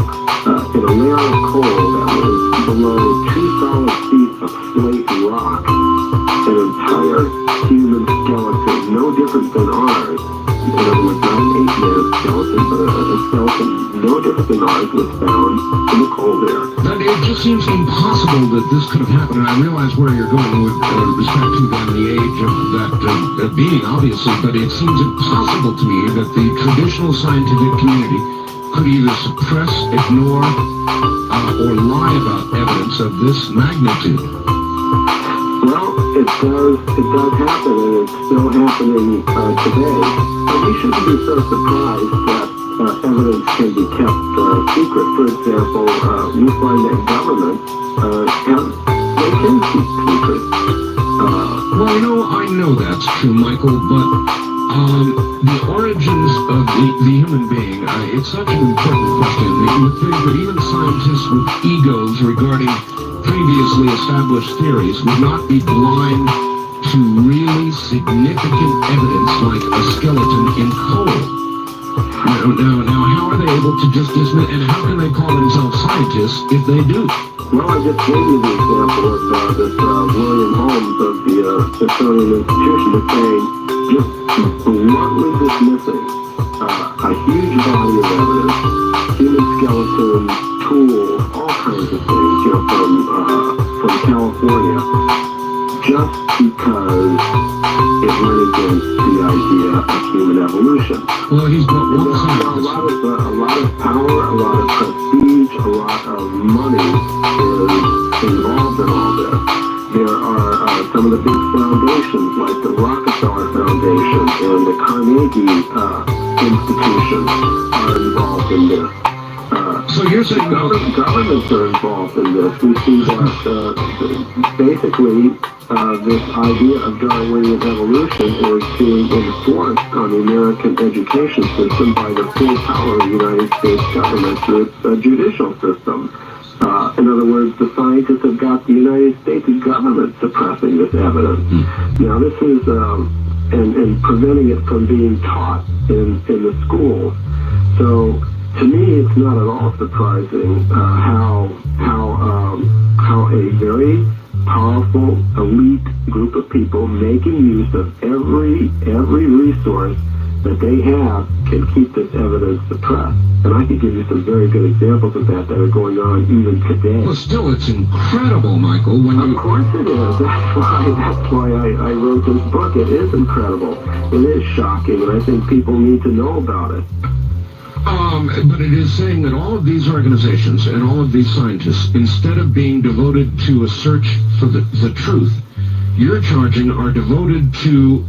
in a layer of coal that was below 2 solid feet of slate rock, an entire human skeleton, no different than ours. In other words, not an 8-man skeleton, but a skeleton no different than ours was found in the coal there.
But it just seems impossible that this could have happened, and I realize where you're going with respect to then the age of that being, obviously, but it seems impossible to me that the traditional scientific community could either suppress, ignore, or lie about evidence of this magnitude.
Well, it does happen, and it's still happening today. But we shouldn't be so surprised that evidence can be kept secret. For example, we find that governments they can keep secrets.
Well, I know that's true, Michael, but the origins of the human being, it's such an important question that you would think that even scientists with egos regarding previously established theories would not be blind to really significant evidence like a skeleton in coal. Now, how are they able to just dismiss, and how can they call themselves scientists if they do?
Well, I just gave you the example of this William Holmes of the Smithsonian Institution is saying, just bluntly dismissing a huge body of evidence, human skeleton, tools, all kinds of things, from California, just because it went against the idea of human evolution.
Well, he's got one
There's
scientist.
a lot of power, a lot of prestige, a lot of money is involved in all this. There are some of the big foundations, like the Rockefeller Foundation and the Carnegie Institution, are involved in this.
So you're saying
Governments are involved in this. We see that basically this idea of Darwinian evolution is being enforced on the American education system by the full power of the United States government through its judicial system. In other words, the scientists have got the United States government suppressing this evidence. Now, this is and preventing it from being taught in the schools. So, to me, it's not at all surprising how a very powerful elite group of people making use of every resource that they have can keep this evidence suppressed. And I could give you some very good examples of that are going on even today.
well, still, it's incredible, Michael, when
Of
you...
course it is. That's why I wrote this book. It is incredible. It is shocking, and I think people need to know about it.
But it is saying that all of these organizations and all of these scientists, instead of being devoted to a search for the truth, you're charging are devoted to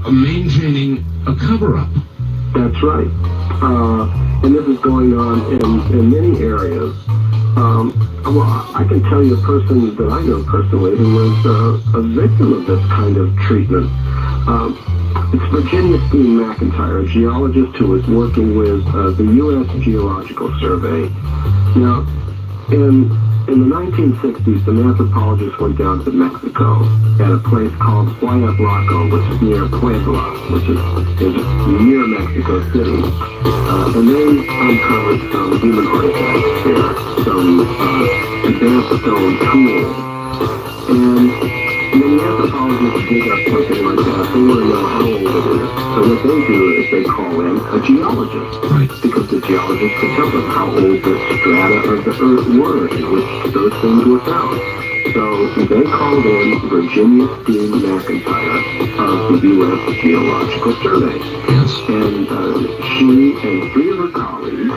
maintaining a cover-up.
That's right. And this is going on in many areas. Well, I can tell you a person that I know personally who was a victim of this kind of treatment. It's Virginia Steen McIntyre, a geologist who was working with the U.S. Geological Survey. Now, in the 1960s, some anthropologists went down to Mexico at a place called Playa Blanco, which is near Puebla, which is near Mexico City. And they uncovered some human artifacts there, some advanced stone tools. And when the anthropologists dig up something like that, they want to know how old it is. So what they do is they call in a geologist, because the geologist can tell them how old the strata of the earth were in which those things were found. So they called in Virginia Steen McIntyre of the U.S. Geological Survey. And she and three of her colleagues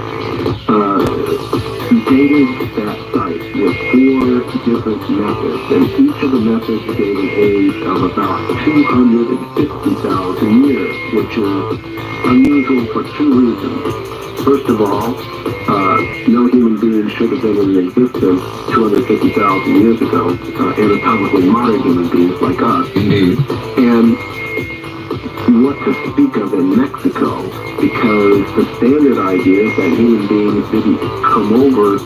dated that site with 4 different methods, and each of the methods gave an age of about 250,000 years, which is unusual for 2 reasons. First of all, no human being should have been in existence 250,000 years ago, anatomically modern human beings like us.
Indeed.
And what to speak of in Mexico, because the standard idea is that human beings didn't come over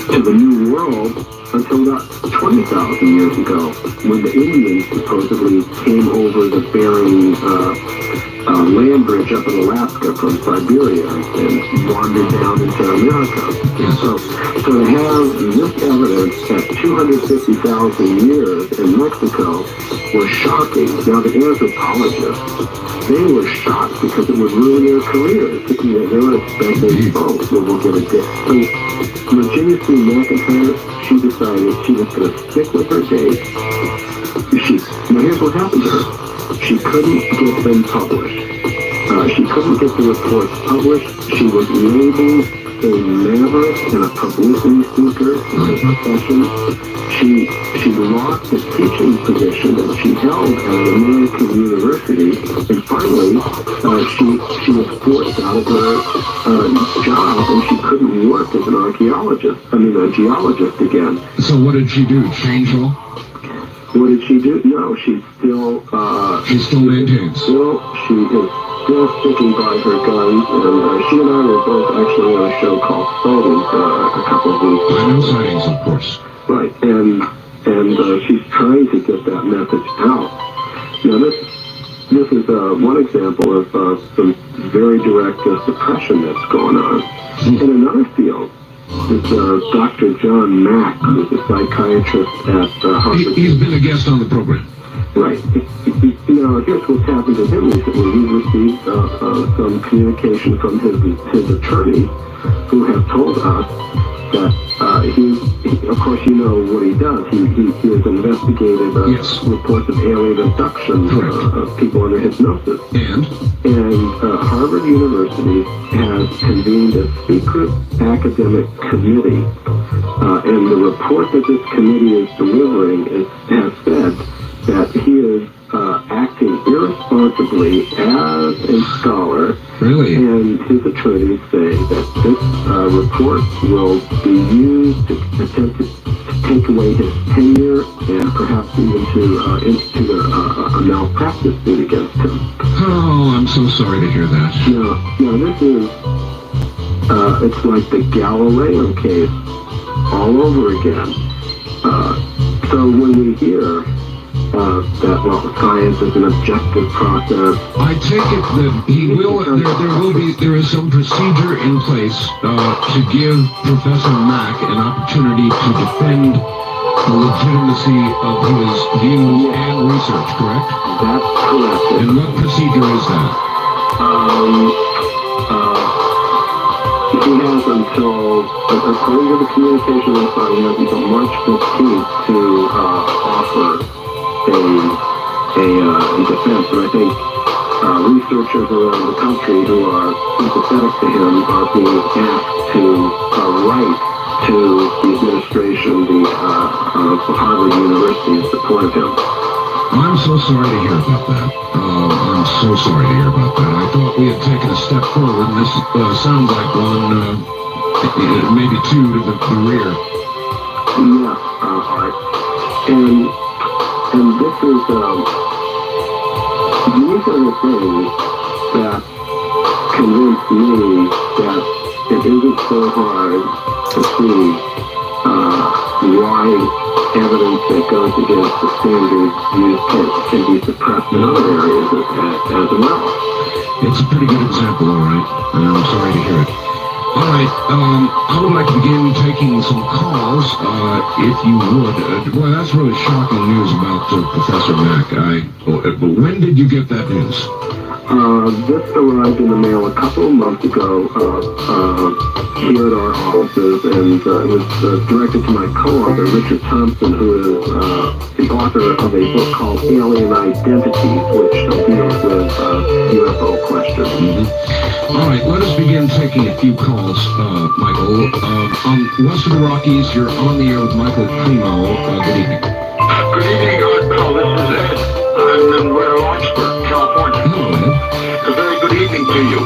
to the New World until about 20,000 years ago, when the Indians supposedly came over the Bering land bridge up in Alaska from Siberia and wandered down into America. So to have this evidence at 250,000 years in Mexico was shocking. Now the anthropologists, they were shocked because it would ruin their careers. They were expecting, we'll get a date. So Virginia Steen McIntyre, she decided she was going to stick with her date. Now here's what happened to her. She couldn't get them published. She couldn't get the reports published. She was labeled a maverick and a publicity seeker in her profession. She lost a teaching position that she held at an American university, and finally she was forced out of her job, and she couldn't work as a geologist again.
So what did she do? Change law?
What did she do? No, she still
maintains.
She is still sticking by her guns, and she and I were both actually on a show called Sightings a couple of weeks ago.
I know Sightings, of course.
Right, and she's trying to get that message out. Now this is one example of some very direct suppression that's going on. In another field, is Dr. John Mack, who's a psychiatrist at Harvard.
He's been a guest on the program.
Right. Now, here's what's happened to him recently. He's received some communication from his attorney, who have told us that of course, you know what he does. He has investigated reports of alien abduction of people under hypnosis. And Harvard University has convened a secret academic committee, and the report that this committee is delivering has said that he is acting irresponsibly as a scholar.
Really?
And his attorneys say that this report will be used to attempt to take away his tenure and perhaps even to institute a malpractice suit against him.
Oh, I'm so sorry to hear that.
Now this is, it's like the Galileo case all over again. So when we hear that, science is an objective process.
I take it that there is some procedure in place to give Professor Mack an opportunity to defend the legitimacy of his views and research, correct?
That's correct.
And what procedure is that?
He has until, according to the communication I saw, he has until March 15th to offer a defense, and I think researchers around the country who are sympathetic to him are being asked to write to the administration of Harvard University in support of him.
I'm so sorry to hear about that. I'm so sorry to hear about that. I thought we had taken a step forward, and this sounds like one, maybe two to the rear.
Yeah, Art. And this is, these are the things that convince me that it isn't so hard to see why evidence that goes against the standards used can be suppressed in other areas as well.
It's a pretty good example, all right, and I'm sorry to hear it. All right, I would like to begin taking some calls, if you would. Well, that's really shocking news about Professor Mack. But when did you get that news?
This arrived in the mail a couple of months ago here at our offices, and it was directed to my co-author, Richard Thompson, who is the author of a book called Alien Identities, which deals with UFO questions.
Mm-hmm. All right, let us begin taking a few calls, Michael. On West of the Rockies, you're on the air with Michael Primo. Good evening.
Good evening, Bill. This is Ed. I'm in Lawrenceburg, California.
Hello, Ed.
A very good evening to you.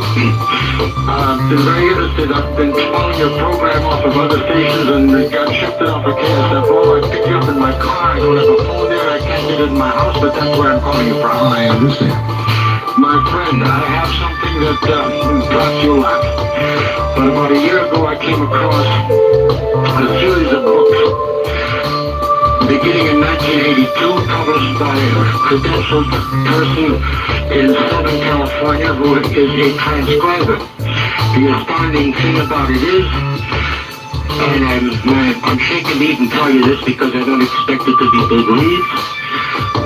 I've been very interested. I've been following your program off of other stations and it got shifted off of KSFO. I picked you up in my car. I don't have a phone there. I can't get it in my house, but that's where I'm calling you from.
I understand.
My friend, I have something that perhaps you'll laugh. But about a year ago, I came across a series of books beginning in 1982, published by a credentialed person in Southern California who is a transcriber. The astounding thing about it is, and I'm shaken to even tell you this because I don't expect it to be believed,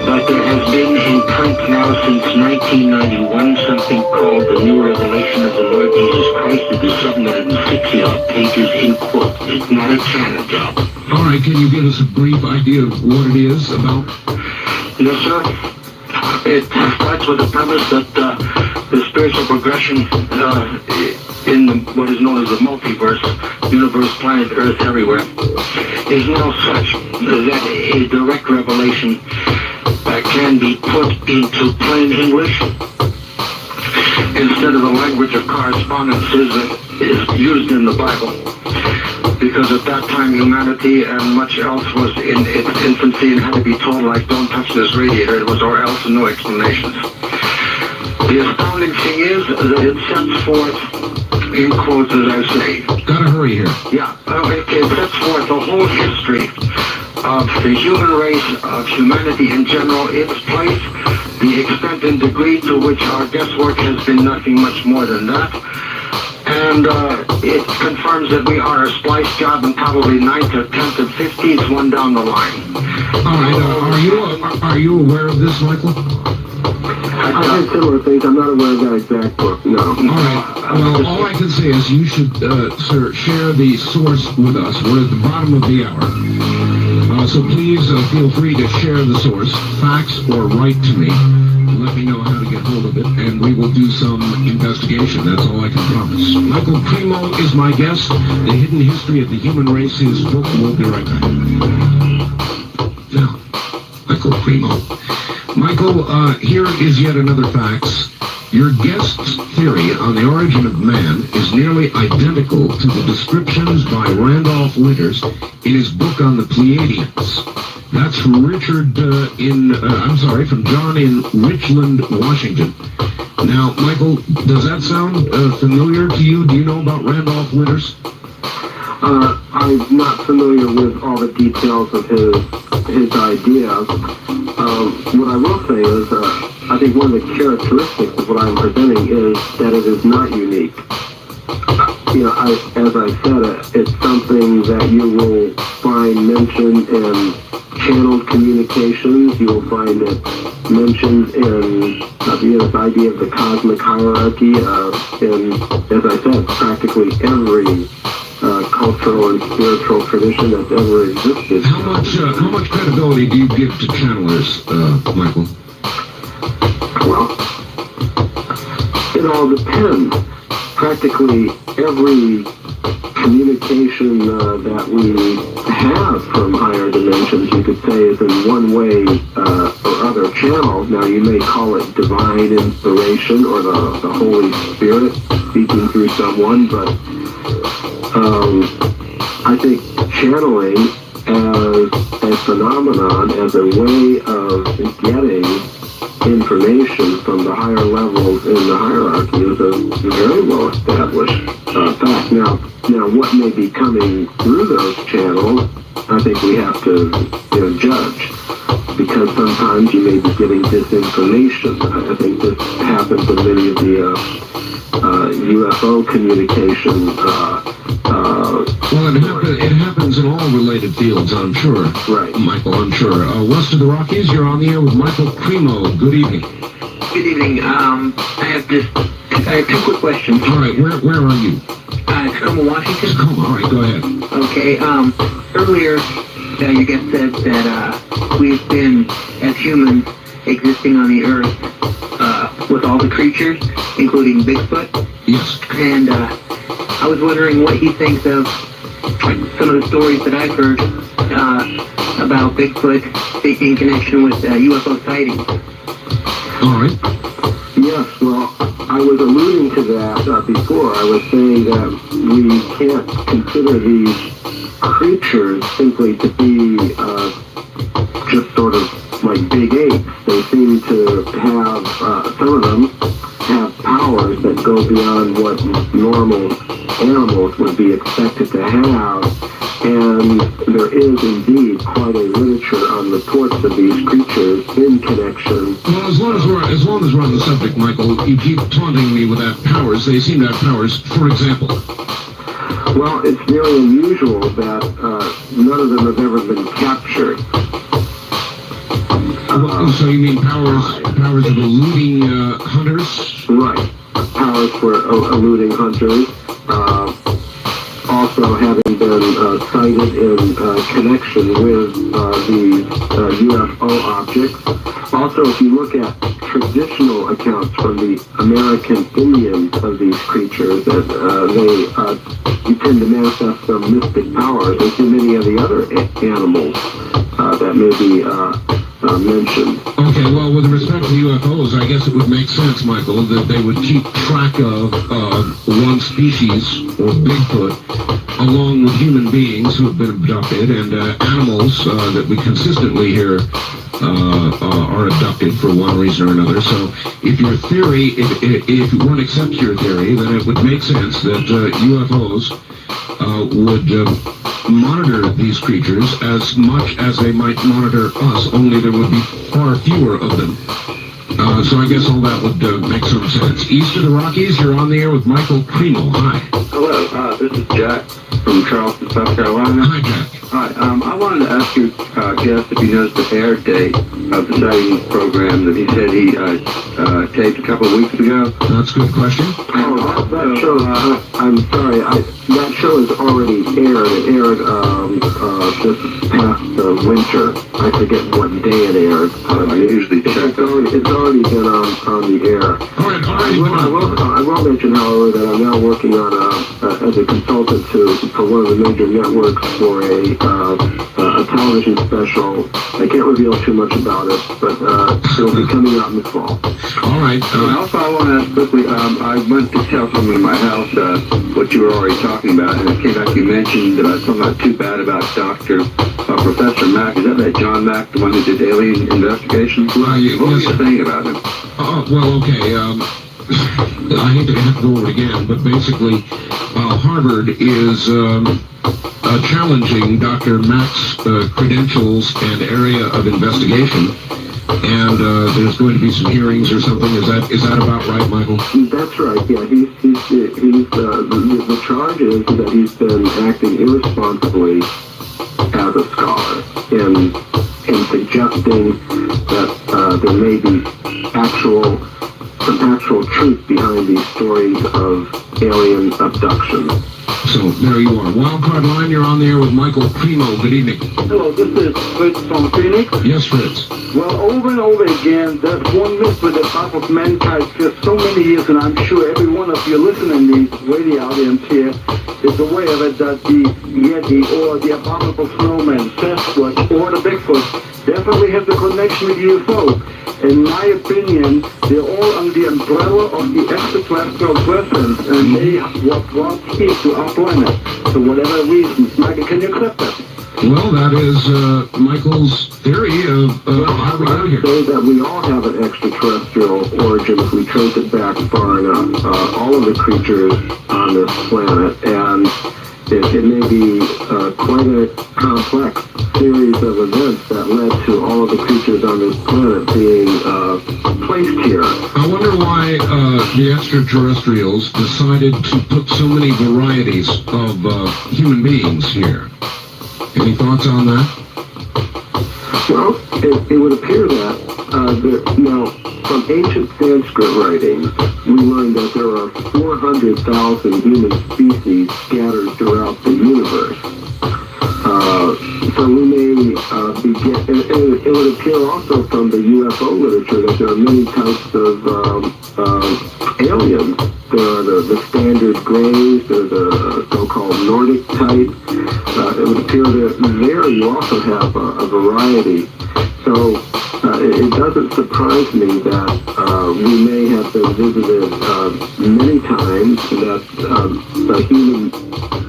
but there has been in print now since 1991 something called The New Revelation of the Lord Jesus Christ. It is 760-odd pages in quote. It's not a China job.
All right, can you give us a brief idea of what it is about?
Yes, sir. It starts with the premise that the spiritual progression
in what is known as the multiverse, universe, planet Earth, everywhere, is now such that a direct revelation can be put into plain English instead of the language of correspondences that is used in the Bible. Because at that time humanity and much else was in its infancy and had to be told, like, don't touch this radiator, it was or else, and no explanations. The astounding thing is that it sets forth, in quotes as I say.
Gotta hurry here.
Yeah, it sets forth the whole history of the human race, of humanity in general, its place, the extent and degree to which our guesswork has been nothing much more than that. And it confirms that we are a splice job and probably 9th or 10th or 15th one down the line.
All right, are you aware of this, Michael?
I've heard similar things. I'm not aware of that exact book, no.
All right. Well, all I can say is you should, sir, share the source with us. We're at the bottom of the hour. So please feel free to share the source, fax or write to me. Let me know how to get hold of it, and we will do some investigation. That's all I can promise. Michael Cremo is my guest. The Hidden History of the Human Race, his book. We'll be right back. Now, Michael Cremo. Michael, here is yet another fax. Your guest's theory on the origin of man is nearly identical to the descriptions by Randolph Winters in his book on the Pleiadians. That's from from John in Richland, Washington. Now, Michael, does that sound familiar to you? Do you know about Randolph Winters?
I'm not familiar with all the details of his ideas. What I will say is, I think one of the characteristics of what I'm presenting is that it is not unique. As I said, it's something that you will find mentioned in channeled communications. You will find it mentioned in this idea of the cosmic hierarchy. In, as I said, practically every cultural and spiritual tradition that's ever existed.
How much credibility do you give to channelers, Michael?
Well, it all depends. Practically every communication that we have from higher dimensions, you could say, is in one way or other channeled. Now, you may call it divine inspiration or the Holy Spirit speaking through someone, but I think channeling as a phenomenon, as a way of getting information from the higher levels in the hierarchy is a very well established fact. Now, what may be coming through those channels, I think we have to judge, because sometimes you may be getting disinformation. I think this happens in many of the UFO communication.
It happens in all related fields, I'm sure.
Right.
Michael, I'm sure. West of the Rockies, you're on the air with Michael Cremo. Good evening.
Good evening. I have two quick questions.
All right, where are you?
Tacoma, Washington.
Tacoma, all right, go ahead.
Okay, earlier, your guest said that we've been, as humans, existing on the Earth with all the creatures, including Bigfoot.
Yes.
And I was wondering what he thinks of some of the stories that I've heard about Bigfoot in connection with UFO sightings.
All right.
Yes, well, I was alluding to that before. I was saying that we can't consider these creatures simply to be just sort of like big apes. They seem to have, some of them have powers that go beyond what normal animals would be expected to have, and there is indeed quite a literature on reports of these creatures in connection.
Well, as long as we're on the subject, Michael, you keep taunting me with that powers. They seem to have powers. For example.
Well, it's very unusual that none of them have ever been captured.
So you mean powers of eluding hunters?
Right. Powers for eluding hunters. Also having been cited in connection with the UFO objects. Also, if you look at
traditional accounts from the American Indians of these creatures that they tend to manifest some mystic powers, as do many of the other animals that may be mentioned.
Okay, well, with respect to UFOs, I guess it would make sense, Michael, that they would keep track of one species, or Bigfoot, along with human beings who have been abducted, and animals that we consistently hear are abducted for one reason or another. So if your theory, if one accepts your theory, then it would make sense that UFOs would monitor these creatures as much as they might monitor us, only there would be far fewer of them. So I guess all that would make some sense. East of the Rockies, you're on the air with Michael Primo. Hi.
Hello, this is Jack from Charleston, South Carolina.
Hi, Jack.
Hi, I wanted to ask your guest if he knows the air date of the sighting program that he said he taped a couple of weeks ago.
That's a good question.
Oh, that show, I'm sorry, that show is already aired. It aired this past winter. I forget what day it aired. I usually check. It's already been on the air. I will mention, however, that I'm now working on as a consultant for one of the major networks for a television special. I can't reveal too much about it, but it'll be coming out in the fall.
All right.
Also, I want to ask quickly, I went to tell someone in my house what you were already talking about, and it came back, you mentioned something not too bad about Professor Mack. Is that John Mack, the one who did alien investigations? What were you saying about him?
Well, okay. I hate to have to go over it again, but basically, Harvard is challenging Dr. Mack's credentials and area of investigation, and there's going to be some hearings or something. Is that about right, Michael?
That's right. Yeah, the charge is that he's been acting irresponsibly as a scholar in suggesting that there may be some actual truth behind these stories of alien abduction.
So there you are. Wildcard Line, you're on the air with Michael Primo. Good evening.
Hello, this is Fritz from Phoenix.
Yes, Fritz.
Well, over and over again, there's one myth with the top of mankind for so many years, and I'm sure every one of you listening, the radio audience here, is aware of it, that the Yeti or the abominable snowman, Sasquatch, or the Bigfoot definitely have the connection with UFO. In my opinion, they're all under the umbrella of the extraterrestrial presence, and they were brought here to our planet for whatever reasons. Michael, can you accept that?
Well, that is Michael's theory of how we got here.
I would say that we all have an extraterrestrial origin if we trace it back far enough. All of the creatures on this planet, and it may be quite a complex series of events that led to all of the creatures on this planet being placed here.
I wonder why the extraterrestrials decided to put so many varieties of human beings here. Any thoughts on that?
Well, it would appear that now, from ancient Sanskrit writings, we learned that there are 400,000 human species scattered throughout the universe. So we may it would appear also from the UFO literature that there are many types of aliens. There are the standard grays, there are the so-called Nordic type. It would appear that there you also have a variety. So it doesn't surprise me that we may have been visited many times, that the human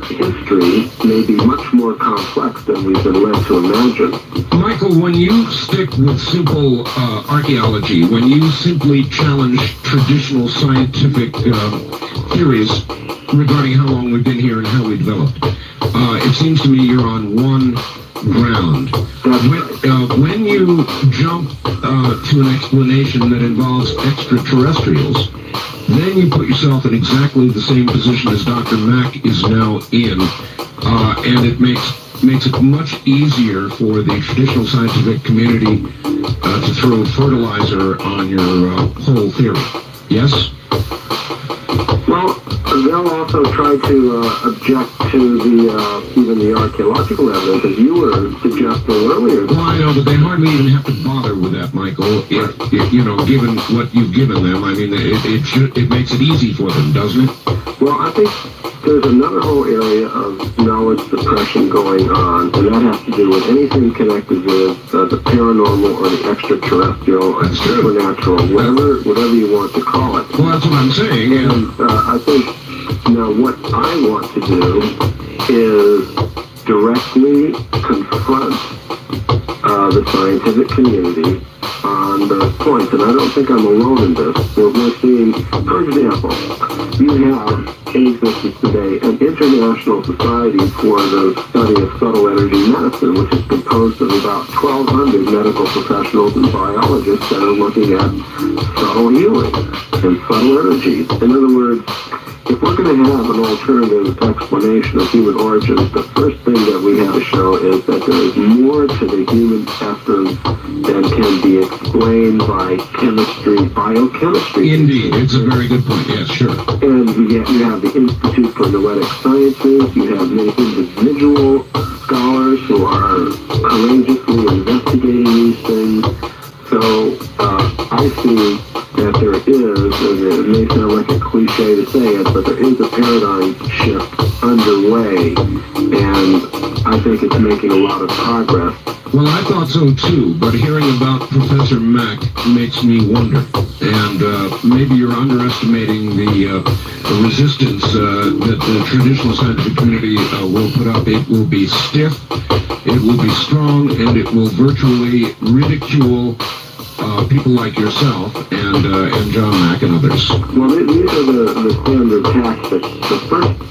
history may be much more complex than we've been led to imagine.
Michael, when you stick with simple archaeology, when you simply challenge traditional scientific theories regarding how long we've been here and how we developed, it seems to me you're on one ground. When you jump to an explanation that involves extraterrestrials, then you put yourself in exactly the same position as Dr. Mack is now in, and it makes it much easier for the traditional scientific community to throw fertilizer on your whole theory. Yes?
Well, they'll also
also try to object to the even the archaeological evidence, as you were suggesting earlier.
Well, I know, but they hardly even have to bother with that, Michael. If you know, given what you've given them, I mean, it makes it easy for them, doesn't it?
Well, I think there's another whole area of knowledge suppression going on, and that has to do with anything connected with the paranormal or the extraterrestrial or
That's true.
supernatural, whatever you want to call it.
Well, that's what I'm saying.
And I think now what I want to do is directly confront the scientific community on those points, and I don't think I'm alone in this. We're seeing, for example, you have in existence today an international society for the study of subtle energy medicine, which is composed of about 1,200 medical professionals and biologists that are looking at subtle healing and subtle energies. In other words, if we're going to have an alternative explanation of human origins, the first thing that we have to show is that there is more to the human essence than can be explained by chemistry, biochemistry.
Indeed, it's a very good point. Yes, sure.
And you have the Institute for Noetic Sciences, you have many individual scholars who are courageously investigating these things. So I see that there is, and it may sound like a cliche to say it, but there is a paradigm shift underway, and I think it's making a lot of progress.
Well, I thought so too, but hearing about Professor Mack makes me wonder. And maybe you're underestimating the resistance that the traditional scientific community will put up. It will be stiff, it will be strong, and it will virtually ridicule people like yourself and John Mack and others.
Well, these are the standard tactics.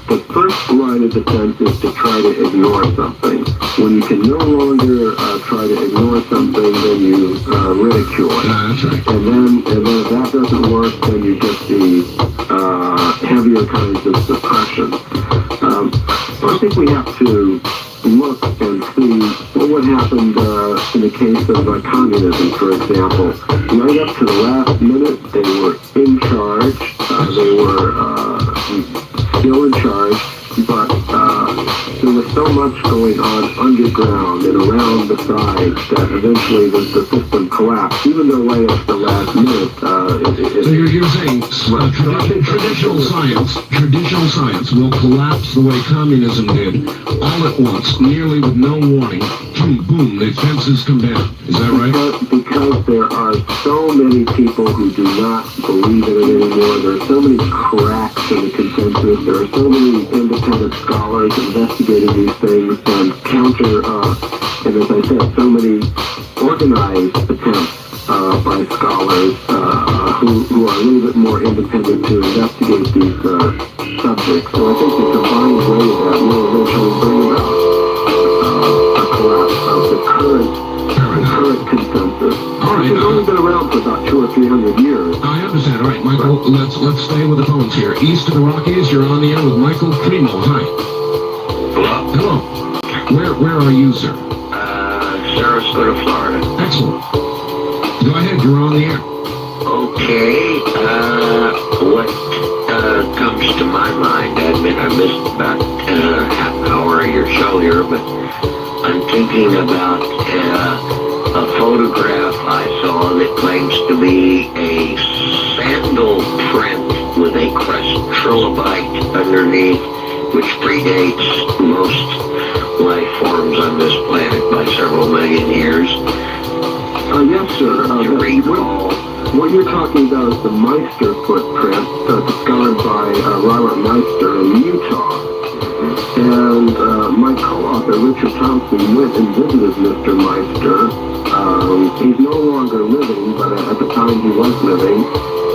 The first line of defense is to try to ignore something. When you can no longer try to ignore something, then you ridicule it.
That's right.
And then if that doesn't work, then you get the heavier kinds of suppression. So I think we have to look and see what happened in the case of communism, for example. Right up to the last minute, they were in charge. They were still in charge, but there was so much going on underground and around the sides that eventually the system collapsed, even though right at the last minute.
So you're saying traditional science will collapse the way communism did, all at once, nearly with no warning. Boom, boom, the fences come down. Is that right?
Because there are so many people who do not believe in it anymore. There are so many cracks in the consensus. There are so many independent scholars investigating these things and and as I said, so many organized attempts by scholars who are a little bit more independent to investigate these subjects. So I think the combined weight of that will eventually bring about a collapse of the current consensus.
All right,
it's only been around for about 200 or 300 years.
I understand. All right, Michael, let's stay with the phones here. East of the Rockies, you're on the air with Michael Primo. Hi.
Hello?
Hello. Where are you, sir?
Sarasota, Florida.
Excellent. Go ahead, you're on the air.
Okay, what comes to my mind, I admit I missed about half an hour of your show here, but I'm thinking about a photograph I saw that claims to be a sandal print with a crest trilobite underneath, which predates most life forms on this planet by several million years.
Yes, sir. What you're talking about is the Meister footprint discovered by Robert Meister in Utah. And my co-author, Richard Thompson, went and visited Mr. Meister. He's no longer living, but at the time he was living.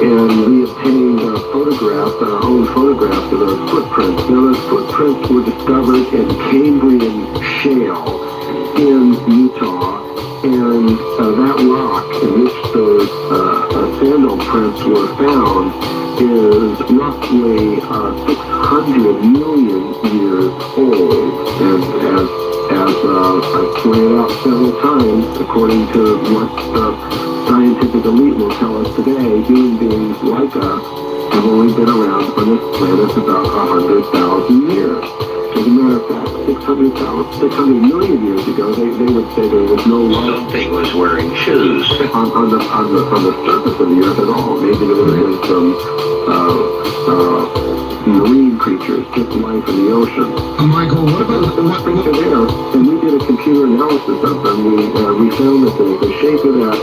And we obtained photographs, our own photographs of those footprints. Now, those footprints were discovered in Cambrian shale in Utah. And that rock in which those sandal prints were found is roughly 600 million years old. And as I've pointed out several times, according to what the scientific elite will tell us today, human beings like us
have only been around on this planet about 100,000 years. As a matter of fact, 600 million years ago, they would say there was no life.
Something was wearing shoes.
On the surface of the Earth at all. Maybe there would have been some marine creatures, just life in the ocean.
Michael, what about
Those things are there, and we did a computer analysis of them. We found that the shape of that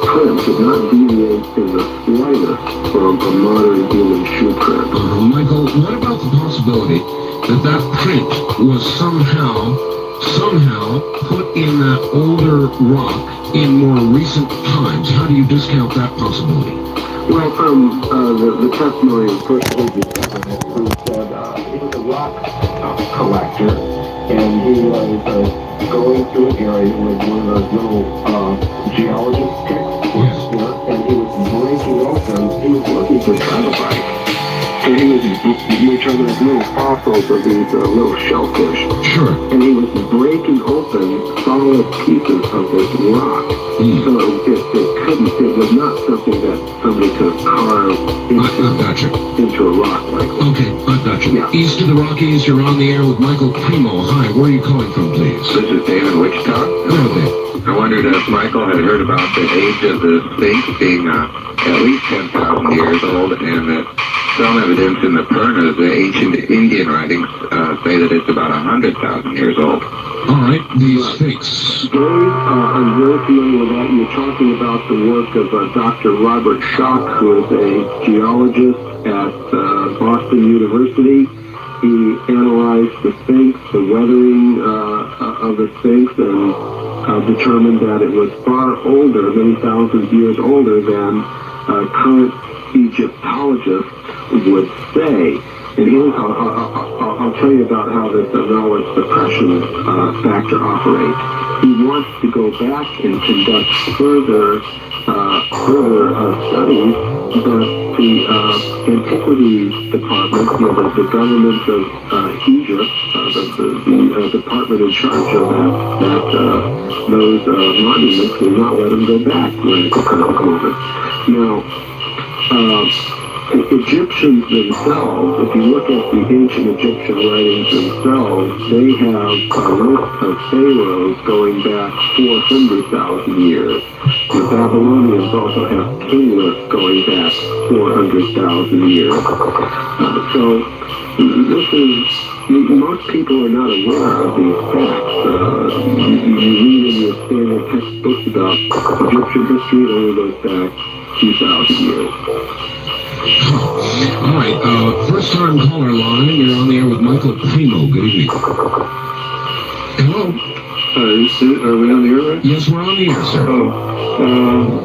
print did not deviate in the slightest from a modern human shoe print.
Michael, what about the possibility that print was somehow put in that older rock in more recent times? How do you discount that possibility?
Well, from the testimony of First Lady, who said he was a rock collector, and he was going through an area with one of those little geologist picks, and he was breaking open. He was looking for trilobite. So he was returning those little fossils of these little shellfish.
Sure.
And he was breaking open solid pieces of this rock. So it was not something that somebody could carve into a rock like that.
Okay, I got you.
Yeah.
East of the Rockies, you're on the air with Michael Primo. Hi, where are you calling from, please?
This is David Wichita.
Hello there.
I wondered if Michael had heard about the age of the Sphinx being at least 10,000 years old, and that some evidence in the Purnas, the ancient Indian writings, say that it's about 100,000 years old.
All right, the Sphinx.
I'm very familiar with that. You're talking about the work of Dr. Robert Schoch, who is a geologist at Boston University. He analyzed the Sphinx, the weathering of the Sphinx, and determined that it was far older, many thousands of years older than current Egyptologists would say. And here's I'll tell you about how this knowledge suppression factor operates. He wants to go back and conduct further studies, but the Antiquities Department, the government of Egypt, the department in charge of those monuments, will not let him go back right at the present moment. Now, the Egyptians themselves, if you look at the ancient Egyptian writings themselves, they have a list of pharaohs going back 400,000 years. The Babylonians also have king lists going back 400,000 years. So this is, most people are not aware of these facts. You read in your standard textbooks about Egyptian history, it only goes back 2,000 years.
All right, first time caller line. You're on the air with Michael Primo. Good evening. Hello.
Are we on the air, right?
Yes, we're on the air, sir.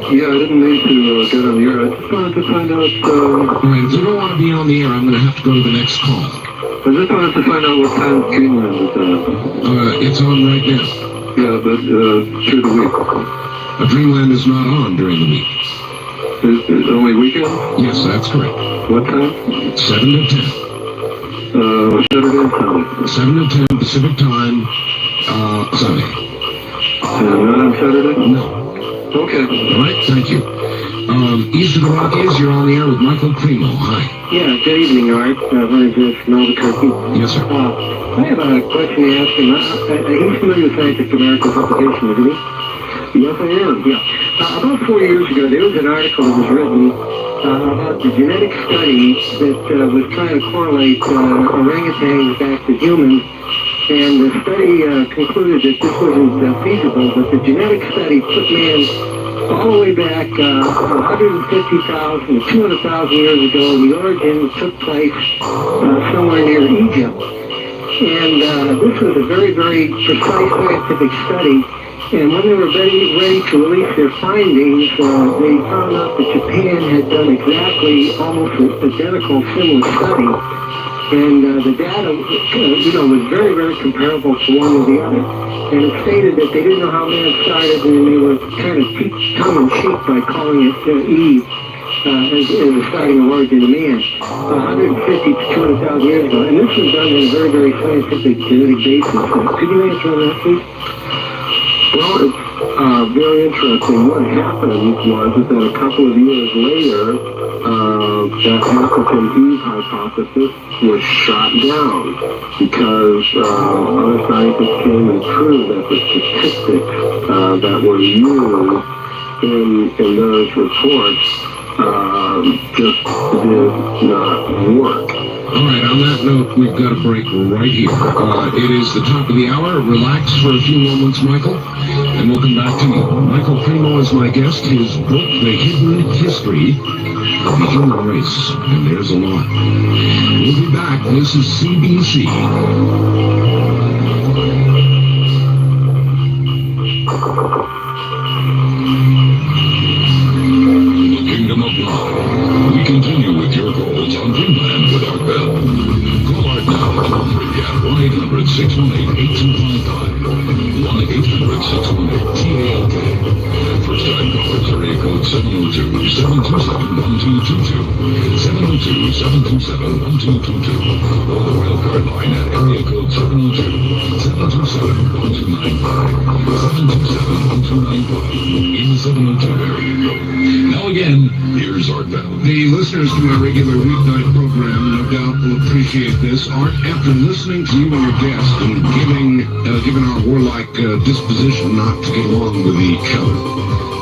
Yeah, I didn't mean to get on the air. I just wanted to find out...
All right, if you don't want to be on the air, I'm going to have to go to the next call.
I just wanted to find out what time Dreamland is on.
It's on right now.
Yeah, but through the week.
Dreamland is not on during the week.
Is it only weekend?
Yes, that's correct.
What time?
7 to 10.
Saturday and Sunday.
7 to 10 Pacific time, Sunday.
Not on Saturday?
No.
Okay.
All right, thank you. East of the Rockies, you're on the air with Michael Primo. Hi.
Yeah, good evening, Art. Very good from Albuquerque.
Yes, sir.
I have a question to ask him. He's familiar with Scientific American publication, isn't he?
Yes, I am.
Yeah. About 4 years ago, there was an article that was written about the genetic study that was trying to correlate orangutans back to humans. And the study concluded that this wasn't feasible, but the genetic study put man all the way back 150,000 to 200,000 years ago. The origin took place somewhere near Egypt. And this was a very, very precise scientific study. And when they were ready to release their findings, they found out that Japan had done exactly almost an identical similar study. And the data, was very, very comparable to one or the other. And it stated that they didn't know how man started, and they were kind of tongue-in-cheek by calling it Eve as the starting origin of man, 150 to 200,000 years ago. And this was done on a very, very scientific genetic basis. Could you answer on that, please?
Well, it's very interesting. What happened was that a couple of years later, that African Eve hypothesis was shot down because other scientists came and proved that the statistics that were used in those reports just did not work.
All right, on that note, we've got a break right here. It is the top of the hour. Relax for a few moments, Michael, and we'll come back to you. Michael Primo is my guest. His book, The Hidden History of the Human Race, and there's a lot. We'll be back. This is CBC. Kingdom of Love. We continue with your calls on Dreamland with Art Bell. Call Art now toll free at 1-800-618-8255. 1-800-618-TALK. First time callers area code 702-727-1222. 702-727-1222. Or the wildcard line at area code 702-727-1295. 727-1295. In the 702 area code. Now again, here's Art Bell. The listeners to my regular weeknight program no doubt will appreciate this. Art, after listening to you and your guest and given our warlike disposition not to get along with each other,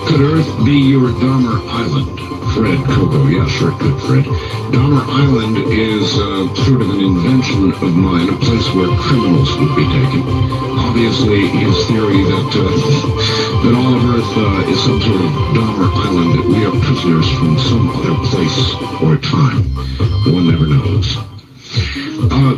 could Earth be your Dahmer Island? Fred Coco, yeah, sure it could, Fred. Dahmer Island is sort of an invention of mine, a place where criminals would be taken. Obviously, his theory that all of Earth is some sort of Dahmer Island, that we are prisoners from some other place or time. One never knows.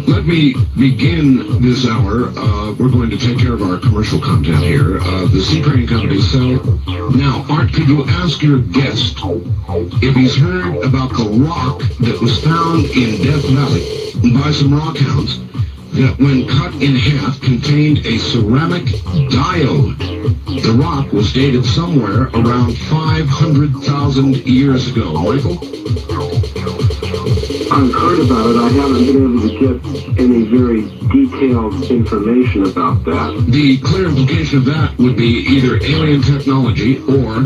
Let me begin this hour. We're going to take care of our commercial content here. The Seatrain Company. So, now, Art, could you ask your guest if he's heard about the rock that was found in Death Valley by some rockhounds that, when cut in half, contained a ceramic diode? The rock was dated somewhere around 500,000 years ago. Michael?
I've heard about it. I haven't been able to get any very detailed information about that.
The clear implication of that would be either alien technology or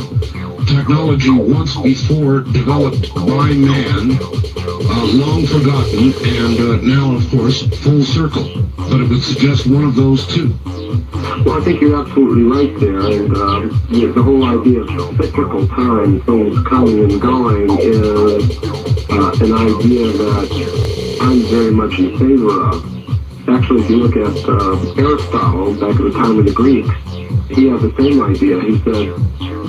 technology once before developed by man, long forgotten, and now, of course, full circle. But it would suggest one of those two.
Well, I think you're absolutely right there, and the whole idea of cyclical time, things coming and going, is an idea that I'm very much in favor of. Actually, if you look at Aristotle, back at the time of the Greeks, he had the same idea. He said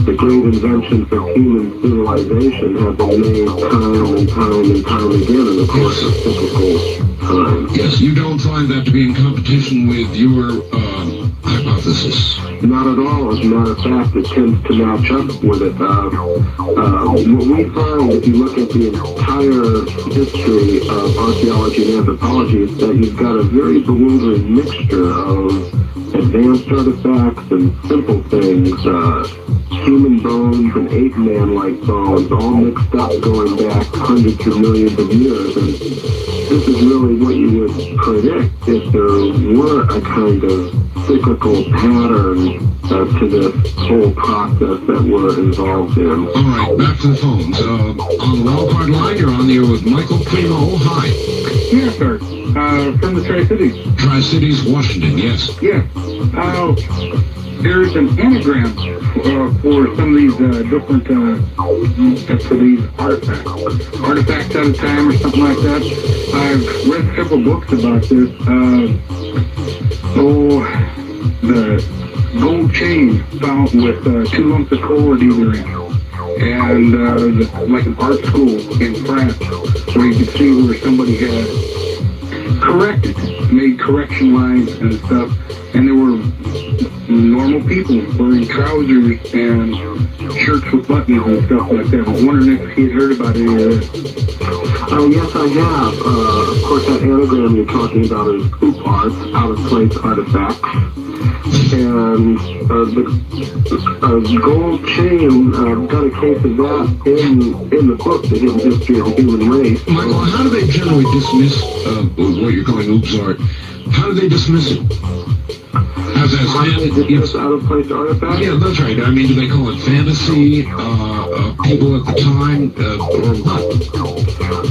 the great inventions of human civilization have been made time and time and time again in the course of cyclical time.
Yes, you don't find that to be in competition with your hypothesis?
Not at all. As a matter of fact, it tends to match up with it. What we find, if you look at the entire history of archaeology and anthropology, is that you've got a very bewildering mixture of advanced artifacts and simple things, human bones and ape-man-like bones, all mixed up going back hundreds of millions of years. And this is really what you would predict if there were a kind of cyclical pattern to this whole process that we're involved in.
All right, back to the phones. On the wildcard line, you're on the air with Michael Primo. Hi.
Yes, sir. From the Tri-Cities.
Tri-Cities, Washington, yes.
Yeah. There's an anagram for some of these different, for these artifacts out of time or something like that. I've read several books about this. The gold chain found with 2 lumps of coal at either end. And like an art school in France, where you could see where somebody had made correction lines and stuff, and there were normal people wearing trousers and shirts with buttons and stuff like that. I was wondering if he had heard about any of this.
Oh, yes, I have. Of course, that anagram you're talking about is hoop art, out-of-place artifacts. And the gold chain, got a case of that in the book, The Hidden History of the Human Race.
Michael, how do they generally dismiss what you're calling oops art? How do they dismiss it?
Out-of-place artifacts?
Yeah, that's right. I mean, do they call it fantasy? people at the time, or what?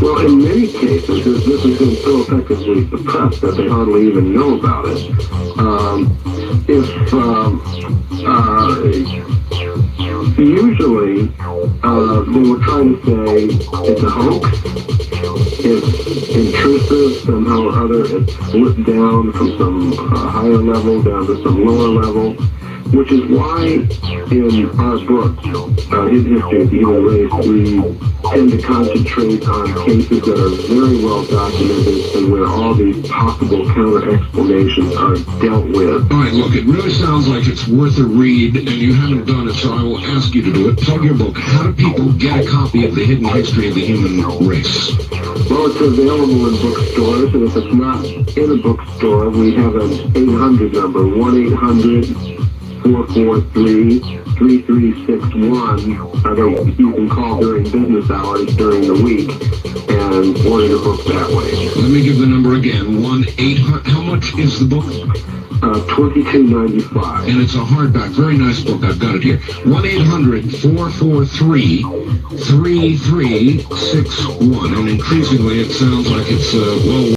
Well, in many cases, this has been so effectively suppressed that they hardly even know about it. Usually, they were trying to say it's a hoax, it's intrusive, somehow or other, it's slipped down from some higher level down to some lower level, which is why in our book, Hidden History of the Human Race, we tend to concentrate on cases that are very well documented and where all these possible counter-explanations are dealt with.
All right, look, it really sounds like it's worth a read, and you haven't done it, so I will ask you to do it. Plug your book. How do people get a copy of The Hidden History of the Human Race?
Well, it's available in bookstores, and if it's not in a bookstore, we have an 800 number, 1-800-443-3361, that you can call during business hours during the week and order your book that way.
Let me give the number again. 1-800. How much is the book?
$22.95.
And it's a hardback. Very nice book. I've got it here. 1-800-443-3361. And increasingly, it sounds like it's well